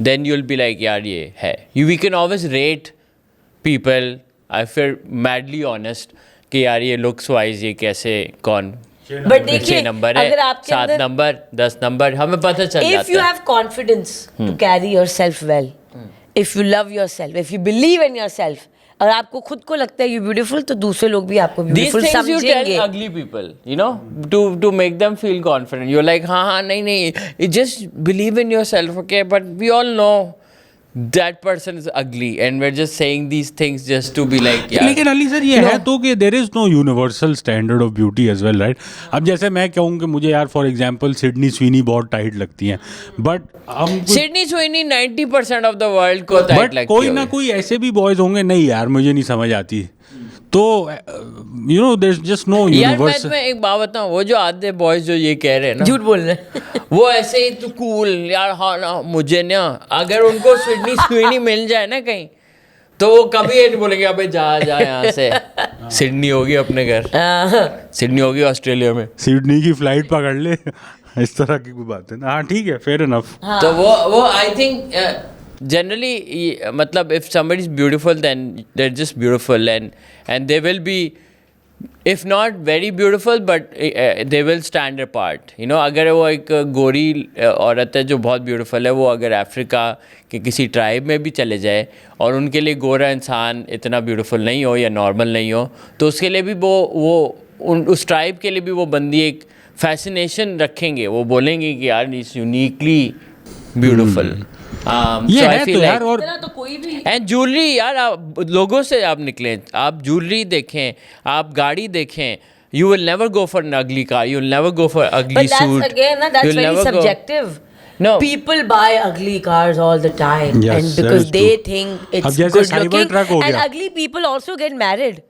C: then you will be like यार ये है. You we can always rate people, I feel madly honest कि यार ये looks wise ये कैसे कौन
B: बट देखिए
C: 6 नंबर
B: अगर
C: है,
B: आपके
C: 7
B: अंदर
C: नंबर, 10 नंबर, हमें पता चल
B: if
C: जाता
B: you
C: है.
B: have confidence to carry yourself well, if you love yourself, if you believe in yourself, अगर आपको खुद को लगता है you beautiful, तो दूसरे लोग भी आपको
C: These
B: beautiful
C: things you tell
B: समझेंगे.
C: ugly people, you know, to make them feel confident. You're like, हाँ नहीं, you just believe in yourself, okay? But we all know that person is ugly, and we're just saying these things just to be like, yeah.
A: लेकिन अली सर ये है तो कि there is no universal standard of beauty as well, right? अब जैसे मैं कहूँ कि मुझे यार फॉर एग्जांपल सिडनी स्वीनी बहुत टाइट लगती हैं, बट हम
C: Sydney Sweeney 90% of the world को tight
A: बट
C: लगती
A: कोई ना
C: होगी.
A: कोई ऐसे भी बॉयज होंगे, नहीं यार मुझे नहीं समझ आती, तो you know there is just no
C: यार मैं
A: यूनिवर्सल.
C: तुम्हें एक बात बताऊं, वो जो आधे बॉयज जो ये कह रहे हैं ना,
B: झूठ बोल रहे हैं.
C: वो ऐसे ही तो कूल यार, हाँ ना मुझे ना, अगर उनको सिडनी स्वीनी मिल जाए ना कहीं, तो वो कभी ये नहीं बोलेंगे अबे जा यहाँ से. सिडनी होगी अपने घर, सिडनी होगी ऑस्ट्रेलिया में.
A: सिडनी की फ्लाइट पकड़ ले इस तरह की कोई बात है. हाँ ठीक है, फेयर इनफ.
C: तो वो आई थिंक जनरली मतलब if somebody is beautiful then they're just beautiful, and they will be, if not very beautiful, but they will stand apart, you know. अगर वो एक गोरी औरत है जो बहुत beautiful है, वो अगर अफ्रीका के किसी ट्राइब में भी चले जाए और उनके लिए गोरा इंसान इतना beautiful नहीं हो या नॉर्मल नहीं हो, तो उसके लिए भी वो उस ट्राइब के लिए भी वो बंदी एक फैसिनेशन रखेंगे. वो बोलेंगे कि यार इज यूनिकली ब्यूटीफुल.
A: ये है तो यार. और
B: तो कोई भी
C: एंड ज्वेलरी यार, आप लोगों से आप निकलें, आप ज्वेलरी देखें, आप गाड़ी देखें, you will never go for an ugly car, you will never go for ugly
B: but that's
C: suit.
B: again that's
C: You'll
B: very
C: never go-
B: subjective.
C: No.
B: People buy ugly cars all the time,
A: Yes,
B: and
A: that
B: because
A: is
B: they
A: true.
B: think
A: अब
B: it's
A: जैसे
B: good looking,
A: Cybertruck हो
B: and
A: गया.
B: ugly people also get married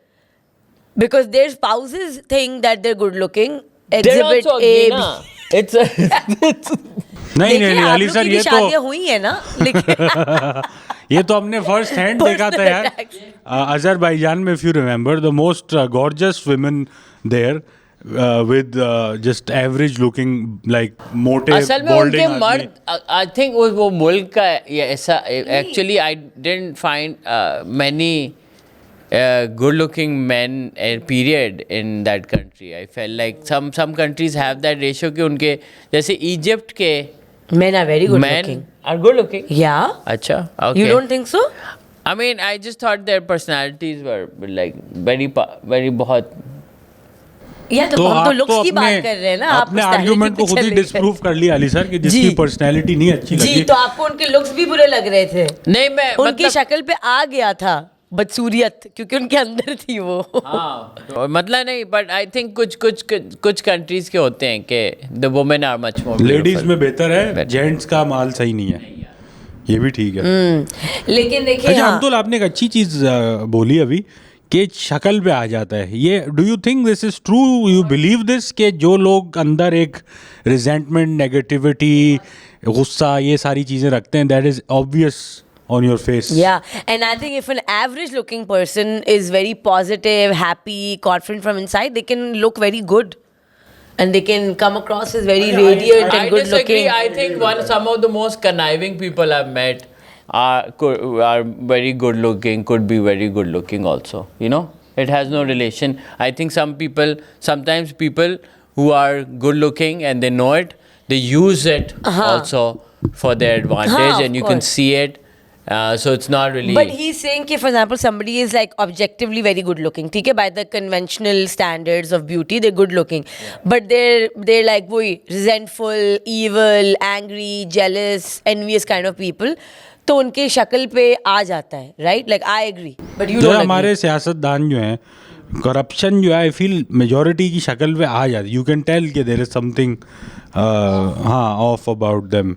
B: because their spouses think that they're good looking.
C: They're
B: Exhibit
C: also
B: A,
C: ugly
B: B.
C: ना. It's
A: नहीं
B: देखिए,
A: नहीं
B: आप
A: अली
B: लोग
A: सर
B: की भी
A: ये
B: शादियां
A: तो
B: हुई है ना, लेकिन
A: ये तो हमने फर्स्ट हैंड देखा था यार. अजरबैजान में, if you remember, the most gorgeous women there with just average looking, like मोटे
C: असल में उनके
A: balding आदमी.
C: मर्द, आई थिंक वो मुल्क का ये ऐसा, actually I didn't find many good looking men period in that country. I felt like some countries have that ratio कि उनके जैसे इजिप्ट के
B: men are very good
C: men
B: looking.
C: are good looking.
B: Yeah,
C: अच्छा, okay.
B: you don't think so?
C: I mean, I just thought their personalities were like very बहुत.
B: या तो हम तो looks की बात
A: अपने
B: कर रहे हैं ना, आप
A: अपने
B: personality
A: आर्गुमेंट को
B: पे
A: खुद ही
B: चले गए.
A: डिस्प्रूव कर लिया अली सर कि जिसकी
B: जी.
A: पर्सनैलिटी नहीं अच्छी
B: जी,
A: लगी.
B: तो आपको उनके लुक्स भी बुरे लग रहे थे.
C: नहीं मैं
B: उनकी
C: मतलब
B: शक्ल पे आ गया था बदसूरियत, क्योंकि उनके अंदर थी वो.
C: हाँ, तो मतलब नहीं, बट आई थिंक कुछ कंट्रीज के होते हैं कि the women are much more
A: ladies में बेहतर है, जेंट्स का माल सही नहीं है. ये भी ठीक है.
B: लेकिन देखिए
A: अच्छा
B: हाँ,
A: अब्दुल, आपने एक अच्छी चीज बोली अभी कि शक्ल पे आ जाता है. ये do you think this is true? You believe this कि जो लोग अंदर एक रिजेंटमेंट, नेगेटिविटी, गुस्सा, ये सारी चीजें रखते हैं, that is obvious on your face?
B: yeah, and I think if an average looking person is very positive, happy, confident from inside, they can look very good and they can come across as very radiant
C: I
B: and good
C: disagree.
B: looking.
C: I think some of the most conniving people I've met are very good looking, could be very good looking also. You know, it has no relation. I think sometimes people who are good looking and they know it, they use it also for their advantage,
B: of
C: and you can
B: course.
C: see it. So it's not really.
B: But he's saying कि for example somebody is like objectively very good looking, ठीक है, by the conventional standards of beauty they're good looking, but they're like वही resentful, evil, angry, jealous, envious kind of people, तो उनके शक्ल पे आ जाता है, right? Like I agree, but you
A: जो
B: don't
A: हमारे
B: agree.
A: सियासतदान जो हैं, करप्शन जो है, आई फील मेजोरिटी की शक्ल पे आ जाती. यू कैन टेल कि देयर इज समथिंग हाँ ऑफ अबाउट देम.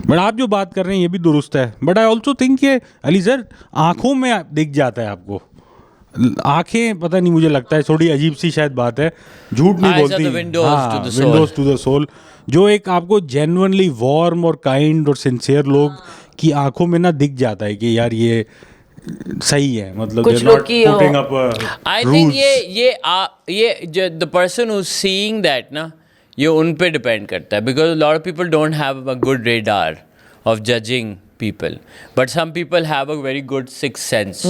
A: बट आप जो बात कर रहे हैं ये भी दुरुस्त है. बट आई ऑल्सो थिंक कि अली सर आँखों में दिख जाता है आपको. आंखें पता नहीं, मुझे लगता है थोड़ी अजीब सी शायद बात है, झूठ नहीं
C: Eyes are
A: बोलती.
C: the windows to the soul.
A: Windows to the soul. जो एक आपको जेन्युइनली वार्म और काइंड और सिंसियर लोग की आंखों में ना दिख जाता है कि यार ये सही है, मतलब
B: कुछ
A: they're
B: लोग
A: not
B: की
A: putting up a
C: I
A: rules.
C: think ये the person who's seeing that ना, ये उन पे डिपेंड करता है, because a lot of people don't have a good radar of judging people, but some people have a very good sixth sense.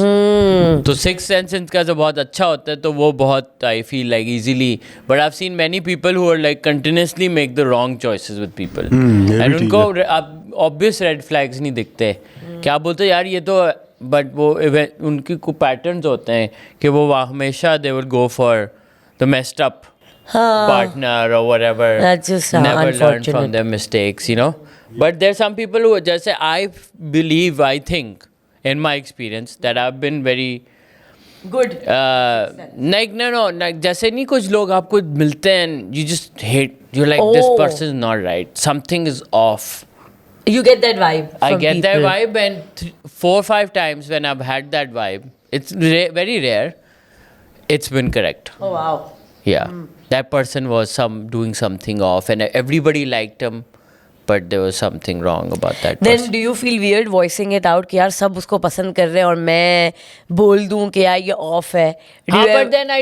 C: तो sixth sense इनका जो बहुत अच्छा होता है, तो वो बहुत I feel like easily. But I've seen many people who are like continuously make the wrong choices with people,
A: ये
C: and
A: भी
C: उनको
A: ठीक
C: obvious red flags नहीं दिखते. क्या बोलते यार ये तो, but वो उनकी कुछ patterns होते हैं कि वो हमेशा they will go for the messed up partner or whatever.
B: That's just
C: never learn
B: unfortunate.
C: from their mistakes, you know. But there's some people who, जैसे I think in my experience that I've been very
B: Good.
C: like जैसे नहीं कुछ लोग आपको मिलते हैं, you just hate, you're like this
B: Oh.
C: person is not right, something is off.
B: You get that vibe.
C: I
B: from
C: get that
B: people.
C: vibe, and 4 or 5 times when I've had that vibe, it's very rare, it's been correct.
B: Oh wow.
C: Yeah, that person was doing something off, and everybody liked him, but there was something wrong about that
B: Then
C: person.
B: do you feel weird voicing it out कि यार सब उसको पसंद कर रहे हैं और मैं बोल दूं कि यार ये off है? Do you
C: But
B: ever-
C: then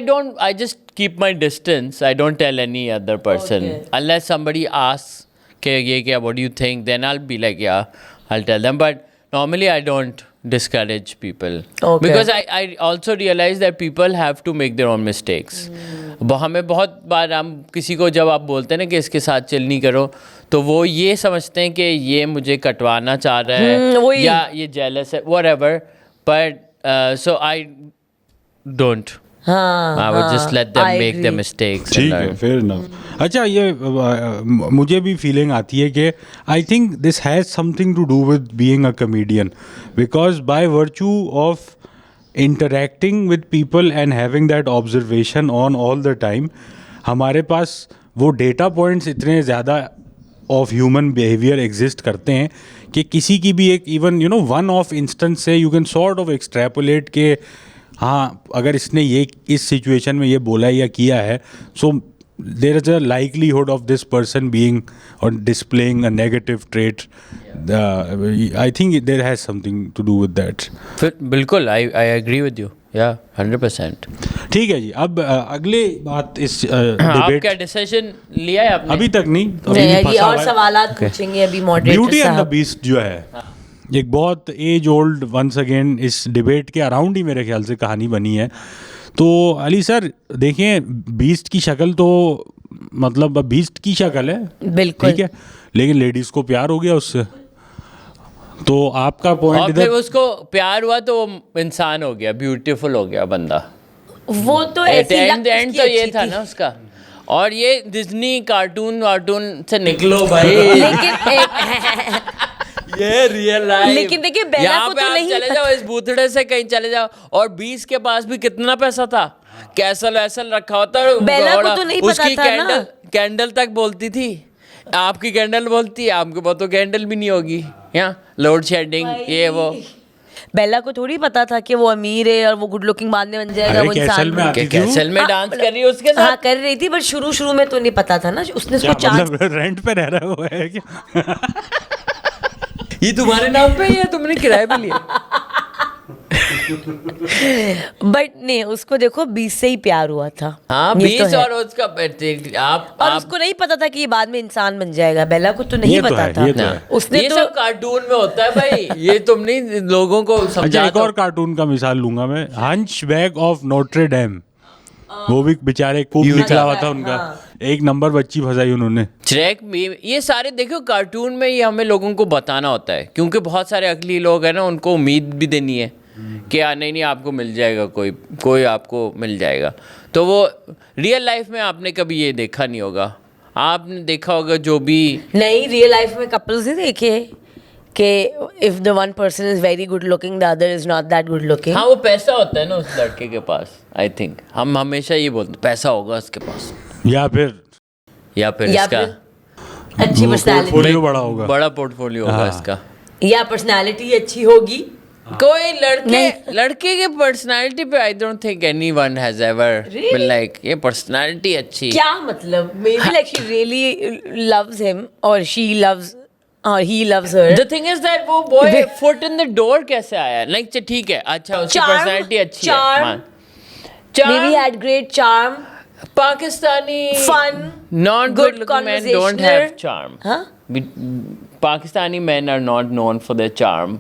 C: I just keep my distance. I don't tell any other person
B: Okay.
C: unless somebody asks, "Okay, what do you think?" Then I'll be like, "Yeah, I'll tell them." But normally I don't discourage people
B: Okay.
C: because I also realize that people have to make their own mistakes. हमें बहुत बार हम किसी को जब आप बोलते हैं ना कि इसके साथ चिल नहीं करो, तो वो ये समझते हैं कि ये मुझे कटवाना चाह रहा है
B: वही।
C: या ये jealous है, whatever. But so I don't.
B: हाँ,
C: I would just let them
B: I
C: make their
B: agree.
C: mistakes. and
A: ठीक है,
C: learn.
A: Fair enough. अच्छा, ये मुझे भी फीलिंग आती है कि I think this has something to do with being a comedian, because by virtue of interacting with people and having that observation on all the time, हमारे पास वो डेटा पॉइंट्स इतने ज़्यादा ऑफ ह्यूमन बिहेवियर एग्जिस्ट करते हैं कि किसी की भी एक इवन वन ऑफ इंस्टेंस से यू कैन सॉर्ट ऑफ एक्सट्रैपुलेट के हाँ अगर इसने ये इस सिचुएशन में ये बोला या किया है, so there is a likelihood of this person being or displaying a negative trait. I think there has something to do with that.
C: फिर बिल्कुल I agree with you. Yeah, 100%.
A: ठीक है जी, अब अगले बात इस
C: आप
A: डिबेट
C: क्या डिसीजन लिया है आपने?
A: अभी तक नहीं,
B: नहीं, ये
A: फंसा
B: और
A: हुआ है.
B: सवालात पूछेंगे अभी
A: ब्यूटी
B: मॉडरेटर
A: एंड द
B: साहब.
A: बीस्ट जो है एक बहुत एज ओल्ड वंस अगेन इस डिबेट के अराउंड ही मेरे ख्याल से कहानी बनी है. तो अली सर देखिए, बीस्ट की शक्ल तो मतलब बीस्ट की शक्ल है,
B: बिल्कुल.
A: ठीक है, लेकिन लेडीज को प्यार हो गया उससे. तो आपका पॉइंट
C: और फिर
A: इधर
C: उसको प्यार हुआ तो वो इंसान हो गया, ब्यूटीफुल हो गया बंदा.
B: वो तो ऐसी
C: एंड
B: लक
C: तो ये था ना उसका. और ये डिज्नी कार्टून से निकलो भाई.
B: लेकिन
C: ये रियल लाइफ.
B: लेकिन देखिए, बेला
C: यहाँ
B: को
C: पे
B: तो
C: आप
B: नहीं
C: चले जाओ इस बूथड़े से कहीं चले जाओ, और 20 के पास भी कितना पैसा था, कैसल वैसल रखा होता है.
B: बेला को तो नहीं पता
C: उसकी
B: था ना.
C: कैंडल तक बोलती थी. आपकी कैंडल बोलती है, आपके पास तो कैंडल भी नहीं होगी. यहाँ लोड शेडिंग ये वो.
B: बेला को थोड़ी पता था कि वो अमीर है और वो गुड लुकिंग बाद में बन जाएगा.
A: अरे
B: वो
A: कैसल
B: इंसान
A: में आती थी वो.
C: कैसल में डांस कर रही है उसके
B: हाँ
C: साथ.
B: कर रही थी, बट शुरू में तो नहीं पता था ना. उसने उसको
A: क्या
B: चांस
A: मतलब रेंट पे रह रहा हुआ है क्या?
C: ये तुम्हारे नाम पे या तुमने किराए पे लिया?
B: बट नहीं, उसको देखो 20 से ही प्यार हुआ था.
C: हाँ,
B: ये तो
C: 20
B: है.
C: और उसका आप
B: और उसको नहीं पता था कि ये बाद में इंसान बन जाएगा. बेला को तो नहीं
A: ये तो
B: पता
A: है,
B: था.
A: ये तो है.
B: उसने
C: ये
B: तो
C: सब कार्टून में होता है भाई. ये तुम नहीं लोगों को
A: अच्छा,
C: समझा.
A: एक और कार्टून का मिसाल लूंगा मैं, हंचबैक ऑफ नोट्रे डेम. वो भी बेचारे खूब निकला हुआ था उनका. एक नंबर बच्ची फंसाई उन्होंने.
C: ट्रैक में ये सारे देखो कार्टून में, ये हमें लोगों को बताना होता है, क्योंकि बहुत सारे अगली लोग हैं ना, उनको उम्मीद भी देनी है कि नहीं आपको मिल जाएगा, कोई आपको मिल जाएगा. तो वो रियल लाइफ में आपने कभी ये देखा नहीं होगा. आपने देखा होगा जो भी
B: नहीं, रियल लाइफ में कपल्स ही देखे कि if the one person is very good looking, the other is not that good looking.
C: हाँ, वो पैसा होता है ना उस लड़के के पास. आई थिंक हम हमेशा ये बोलते पैसा होगा उसके पास,
A: या फिर
B: या
C: इसका
B: फिर अच्छी पर्सनालिटी,
A: पोर्टफोलियो बड़ा होगा.
C: बड़ा पोर्टफोलियो होगा
A: हाँ.
C: इसका.
B: या पर्सनालिटी अच्छी होगी.
C: कोई लड़के के पर्सनालिटी पे I don't think anyone has ever been like ये पर्सनालिटी अच्छी.
B: क्या मतलब? Maybe like she really loves him और शी लव्स और he loves her.
C: The thing is that वो boy foot in the door कैसे आया? Like ठीक है, अच्छा उसकी
B: Charm,
C: पर्सनालिटी अच्छी
B: charm.
C: है. Charm.
B: Maybe he had great charm,
C: Pakistani
B: fun,
C: non
B: good
C: good looking men don't
B: conversationer.
C: have charm.
B: हाँ?
C: Pakistani men are not known for their charm,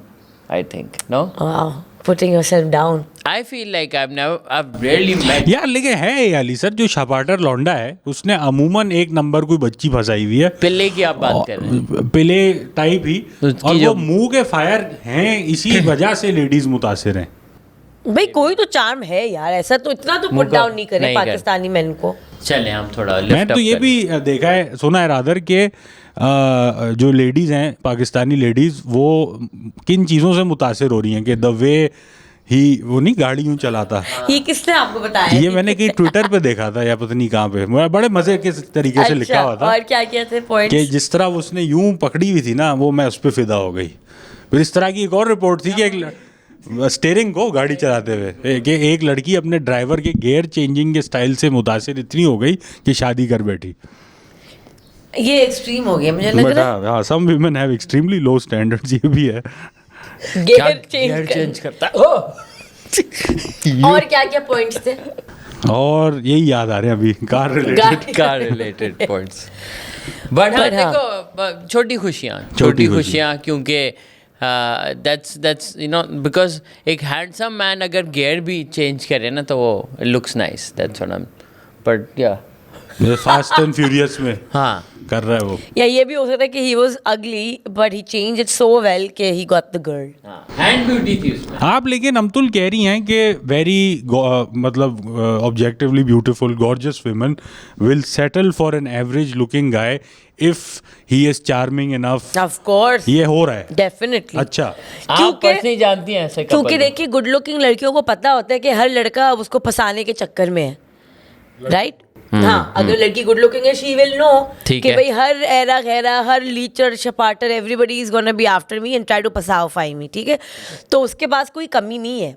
C: I think. No?
B: Wow, putting yourself down.
C: I feel like I've rarely met.
A: यार लेकिन है ये अली सर जो छपाटर लौंडा है उसने अमूमन एक नंबर कोई बच्ची फंसाई हुई है
C: पिल्ले की आप बात कर रहे हैं.
A: पिले टाइप ही
C: उसकी
A: और वो
C: जो-
A: मुंह के फायर हैं इसी वजह से लेडीज मुतासिर हैं.
B: भाई कोई तो चार्म है यार, ऐसा तो इतना तो पुट डाउन नहीं करे
C: नहीं कर-
B: पाकिस्तानी मेन को.
C: चले हम थोड़ा
A: मैं
C: lift
A: तो
C: up
A: ये
C: करें.
A: भी देखा है सुना है रादर के जो लेडीज हैं पाकिस्तानी लेडीज वो किन चीज़ों से मुतासिर हो रही हैं कि द वे ही वो नहीं गाड़ी यूं चलाता.
B: ये किसने आपको बताया?
A: ये मैंने कहीं ट्विटर पे देखा था या पता नहीं कहाँ पे बड़े मजे के तरीके से लिखा हुआ था
B: और क्या क्या थे
A: कि
B: पॉइंट्स?
A: जिस तरह उसने यूं पकड़ी हुई थी ना वो मैं उस पर फिदा हो गई. फिर इस तरह की एक और रिपोर्ट थी कि एक स्टेयरिंग को गाड़ी चलाते हुए कि एक लड़की अपने ड्राइवर के गियर चेंजिंग के स्टाइल से मुतासिर इतनी हो गई कि शादी कर बैठी.
B: ये एक्सट्रीम हो गया मुझे लग
A: बट
B: रहा
A: हाँ some women have extremely low standards ये भी है.
B: है.
C: क्या
B: गियर
C: gear
B: चेंज
C: change करता है?
B: और क्या क्या पॉइंट्स थे?
A: और यही याद आ रहे हैं अभी कार रिलेटेड.
B: गाड़ी-
C: कार रिलेटेड पॉइंट्स. बट हाँ
B: But हाँ.
C: देखो छोटी खुशियाँ
A: छोटी
C: खुशियाँ क्योंकि दैट्स यू नो बिकॉज एक हैंडसम मैन अगर गियर भी चेंज करे ना तो वो looks nice. That's what I am. But या
A: फास्ट एंड फ्यूरियस में
C: हाँ
A: कर रहा है वो.
B: या ये भी हो सकता है कि he was ugly but he change it so well कि ही गॉट द गर्ल.
C: हैंड ब्यूटी थी उसमें.
A: आप लेकिन अमतुल कह रही हैं कि वेरी मतलब objectively beautiful gorgeous women will settle for an average looking guy if he is charming enough.
B: Of course,
A: ये हो रहा है.
B: डेफिनेटली.
A: अच्छा
C: आप
B: क्योंकि-
C: पर्सनली जानती हैं ऐसे
B: क्योंकि
C: couple?
B: देखिए गुड लुकिंग लड़कियों को पता होता है कि हर लड़का अब उसको फंसाने के चक्कर में है, राइट? हाँ, अगर लड़की गुड लुकिंग है शी विल नो
C: ठीक
B: कि
C: है.
B: भाई हर एरा गैरा हर लीचर शपाटर everybody is gonna be after me and try to pacify me. ठीक है, तो उसके पास कोई कमी नहीं है.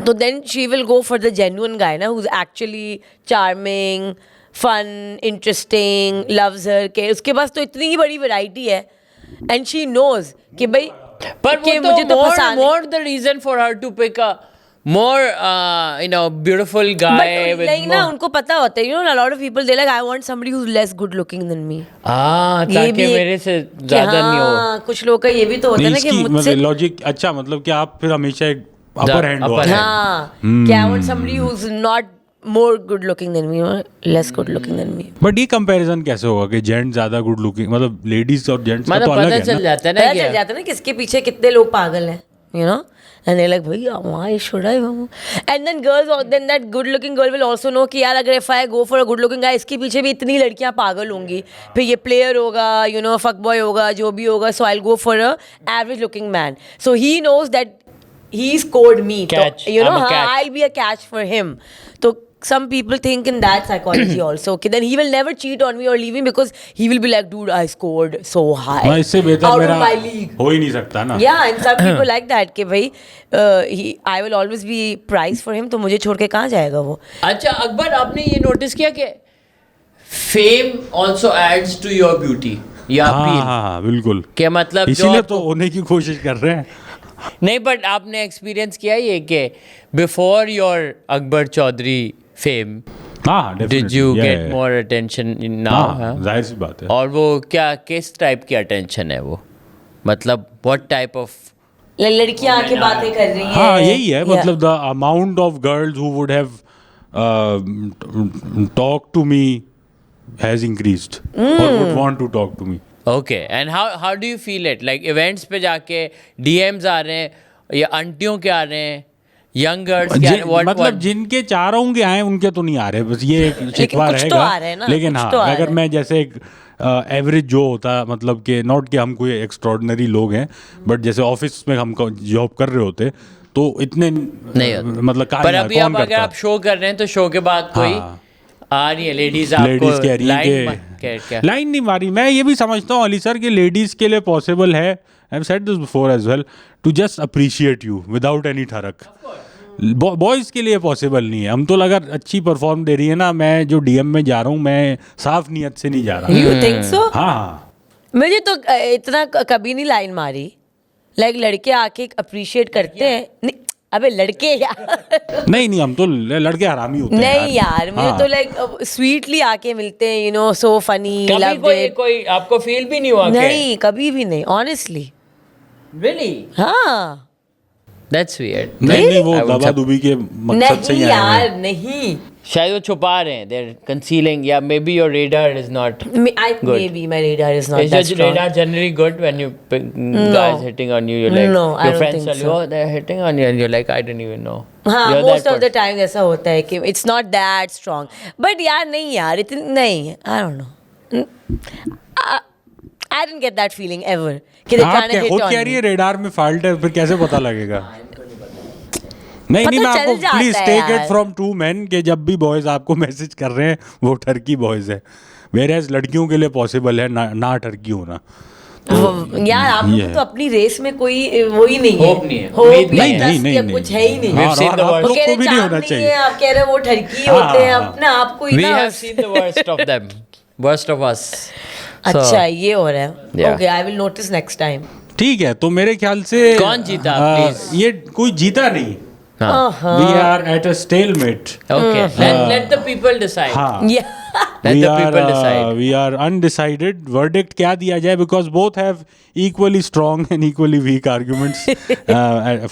B: तो then she will go for the genuine guy ना who is actually charming, fun, interesting, loves her. के उसके पास तो इतनी ही बड़ी वैरायटी है एंड शी नोज कि भाई
C: पर
B: कि
C: वो
B: मुझे
C: तो
B: तो
C: more
B: फंसाने
C: the reason for her to pick a more beautiful guy
B: But
C: with
B: like ना
C: more
B: उनको पता होता है, you know, a lot of people they like I want somebody who's less good looking than me.
C: ताकि
B: एक-
C: मेरे से
B: कि
C: ज्यादा नहीं हो.
B: हाँ, कुछ लोगों का ये भी तो होता है ना कि
A: इसकी
B: मुझसे
A: मतलब लॉजिक अच्छा मतलब कि आप फिर हमेशा एक अपर हैंड
C: upper
A: हो.
C: hand.
B: हाँ कि I want somebody who's not more good looking than me or less good looking than me.
A: But ये कंपैरिजन कैसे होगा कि जेंट्स ज्यादा गुड लुकिंग मतलब लेडीज और जेंट्स का तो
C: मतलब
A: अलग
C: पता
A: है
C: चल
A: ना.
C: जाता है ना
B: पता
C: कि
B: चल जाता है ना किसके पीछे कितने लोग पागल हैं, you know, and they're like भैया why should I? And then girls then that good looking girl will also know कि यार अगर if I go for a good looking guy इसके पीछे भी इतनी लड़कियां पागल होंगी, फिर ये प्लेयर होगा, you know, fuck boy होगा, जो भी होगा, so I'll go for a average looking man. So he knows that he scored me.
C: Catch.
B: So, you know,
C: I'm a
B: हाँ,
C: catch.
B: I'll be a catch for him. So some people think in that psychology also. Okay, then he will never cheat on me or leave me because he will be like, dude, I scored so high.
A: हाँ, इससे बेहतर
B: out
A: मेरा
B: of my league.
A: हो ही नहीं सकता ना.
B: Yeah, and some people like that कि भाई I will always be prize for him, तो मुझे छोड़ के कहाँ जाएगा वो?
C: अच्छा अकबर आपने ये नोटिस किया कि fame also adds to your beauty या
A: हाँ
C: अपील
A: हाँ हाँ बिल्कुल.
C: के मतलब जो
A: इसीलिए
C: आपको-
A: तो होने की कोशिश कर रहे हैं.
C: नहीं बट आपने एक्सपीरियंस किया ये कि before your Akbar Chaudhry fame
A: हाँ
C: did
A: definitely.
C: You
A: Yeah,
C: get
A: yeah.
C: More attention
A: हाँ
C: नाउ?
A: जाहिर सी बात है.
C: और वो क्या किस टाइप की अटेंशन है वो, मतलब व्हाट टाइप ऑफ
B: लड़कियां आके बातें कर रही हैं.
A: हाँ यही है
B: Yeah.
A: मतलब the amount of girls who would have talk to me has increased or would want to talk to me.
C: Okay and how do you feel it like events पे जाके डीएम्स आ रहे हैं या आंटियों के आ रहे हैं, यंग गर्ल्स के आ रहे हैं, what-
A: मतलब
C: what-
A: जिनके चारों के आए उनके तो नहीं आ रहे, बस ये एक शिकवा
B: कुछ तो
A: रहेगा.
B: आ रहे हैं ना,
A: लेकिन
B: कुछ
A: हाँ
B: तो आ
A: अगर
B: रहे
A: मैं जैसे एक एवरेज जो होता मतलब कि नॉट कि हम कोई एक्स्ट्रॉर्डनरी लोग हैं बट जैसे ऑफिस में हम जॉब कर रहे होते तो इतने
C: नहीं होता.
A: मतलब
C: पर अभी
A: कौन
C: आप अगर
A: करता?
C: आप शो कर रहे हैं तो शो के बाद कोई
A: हाँ.
C: आ रही है लेडीज
A: लेडीज
C: आपको
A: कह रही
C: लाइन
A: है
C: क्या
A: कि लाइन नहीं मारी. मैं ये भी समझता हूँ अली सर कि लेडीज के लिए पॉसिबल है, I have said this before as well, to just appreciate you without any ठरक. बॉयज के लिए पॉसिबल नहीं है. हम तो अगर अच्छी परफॉर्म दे रही है ना, मैं जो डीएम में जा रहा हूँ मैं साफ नियत से नहीं जा रहा.
B: You think so?
A: हाँ
B: मुझे तो इतना कभी नहीं लाइन मारी. लाइक लड़के आके अप्रिशिएट करते हैं. नहीं, अबे लड़के यार
A: नहीं हम तो लड़के हरामी होते हैं
B: नहीं यार मुझे
A: हाँ।
B: तो लाइक स्वीटली आके मिलते हैं, यू नो, सो फनी,
C: कभी
B: लव्ड
C: कोई
B: इट।
C: कोई आपको फील भी नहीं हुआ
B: नहीं कभी भी नहीं, ऑनेस्टली।
C: रियली
B: हाँ
C: दैट्स वियर्ड
A: नहीं वो
C: I would
A: दबा दुबी के मकसद से
B: नहीं
A: ही आए हैं।
B: यार नहीं,
C: शायद वो छुपा रहे हैं, they're concealing, या maybe your radar is not
B: maybe my radar is not
C: is
B: that
C: your
B: strong.
C: radar generally good when you guys hitting on you, you're like
B: No, I
C: your
B: don't
C: friends
B: think
C: tell you
B: so.
C: oh they're hitting on you and you're like I didn't even know.
B: हाँ
C: You're
B: most
C: that
B: of the
C: person.
B: Time ऐसा होता है कि it's not that strong, but यार नहीं यार इतनी नहीं, आई don't no, I didn't get that feeling ever कि दे
A: आप
B: ट्राइंग टू
A: क्या
B: हिट
A: खुद
B: ऑन
A: कह रही है रेडार में फॉल्ट है, फिर कैसे पता लगेगा? नहीं
B: पता
A: मैं
B: चल
A: आपको
B: जाता
A: प्लीज
B: है
A: टेक इट
B: यार।
A: फ्रॉम टू मैन कि जब भी बॉयज आपको मैसेज कर रहे हैं वो टर्की बॉयज है, वेयर लड़कियों के लिए पॉसिबल है ना टर्की होना।
B: यार आप
A: ये
B: लोग
A: है।
B: तो अपनी रेस में कोई वो ही नहीं है,
C: Hope नहीं है,
B: Hope
C: उम्मीद
B: या
A: नहीं,
B: trust
A: नहीं,
B: या
A: नहीं,
B: कुछ
A: नहीं।
B: है ही नहीं।
C: We've seen the
A: आप
C: worst.
A: लोग
B: कह
A: को
B: रहे
A: भी नहीं
B: चार्म
A: होना
B: नहीं
A: चाहिए।
B: है, आप कह रहे हो वो ठरकी
A: हाँ,
B: होते हैं,
A: हाँ।
B: अपना आपको ही
C: We
B: ना।
C: have seen the worst of them, worst of us. So,
B: अच्छा ये हो रहा है,
C: Yeah.
B: Okay I will notice next time.
A: ठीक है, तो मेरे ख्याल से
C: कौन जीता, please?
A: ये कोई जीता नहीं,
C: हाँ.
A: We are at a stalemate.
C: Okay, let the people decide.
A: हाँ
C: Let the people decide.
A: we are undecided. Verdict क्या दिया जाए, because both have equally strong and equally weak arguments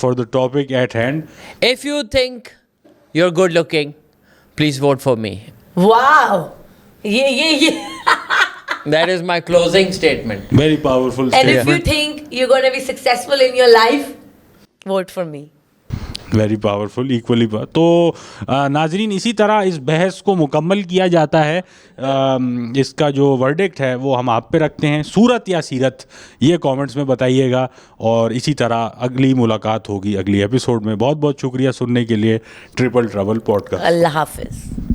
A: for the topic at hand.
C: If you think you're good looking, please vote for me.
B: Wow ये
C: That is my closing statement.
A: Very powerful
B: and if you
A: statement.
B: think you're going to be successful in your life, vote for me.
A: Very powerful, equally. तो नाजरीन, इसी तरह इस बहस को मुकम्मल किया जाता है। इसका जो वर्डिक्ट है वो हम आप पे रखते हैं, सूरत या सीरत, ये कमेंट्स में बताइएगा। और इसी तरह अगली मुलाकात होगी अगली एपिसोड में। बहुत बहुत शुक्रिया सुनने के लिए ट्रिपल ट्रबल पॉडकास्ट।
B: अल्लाह हाफिज।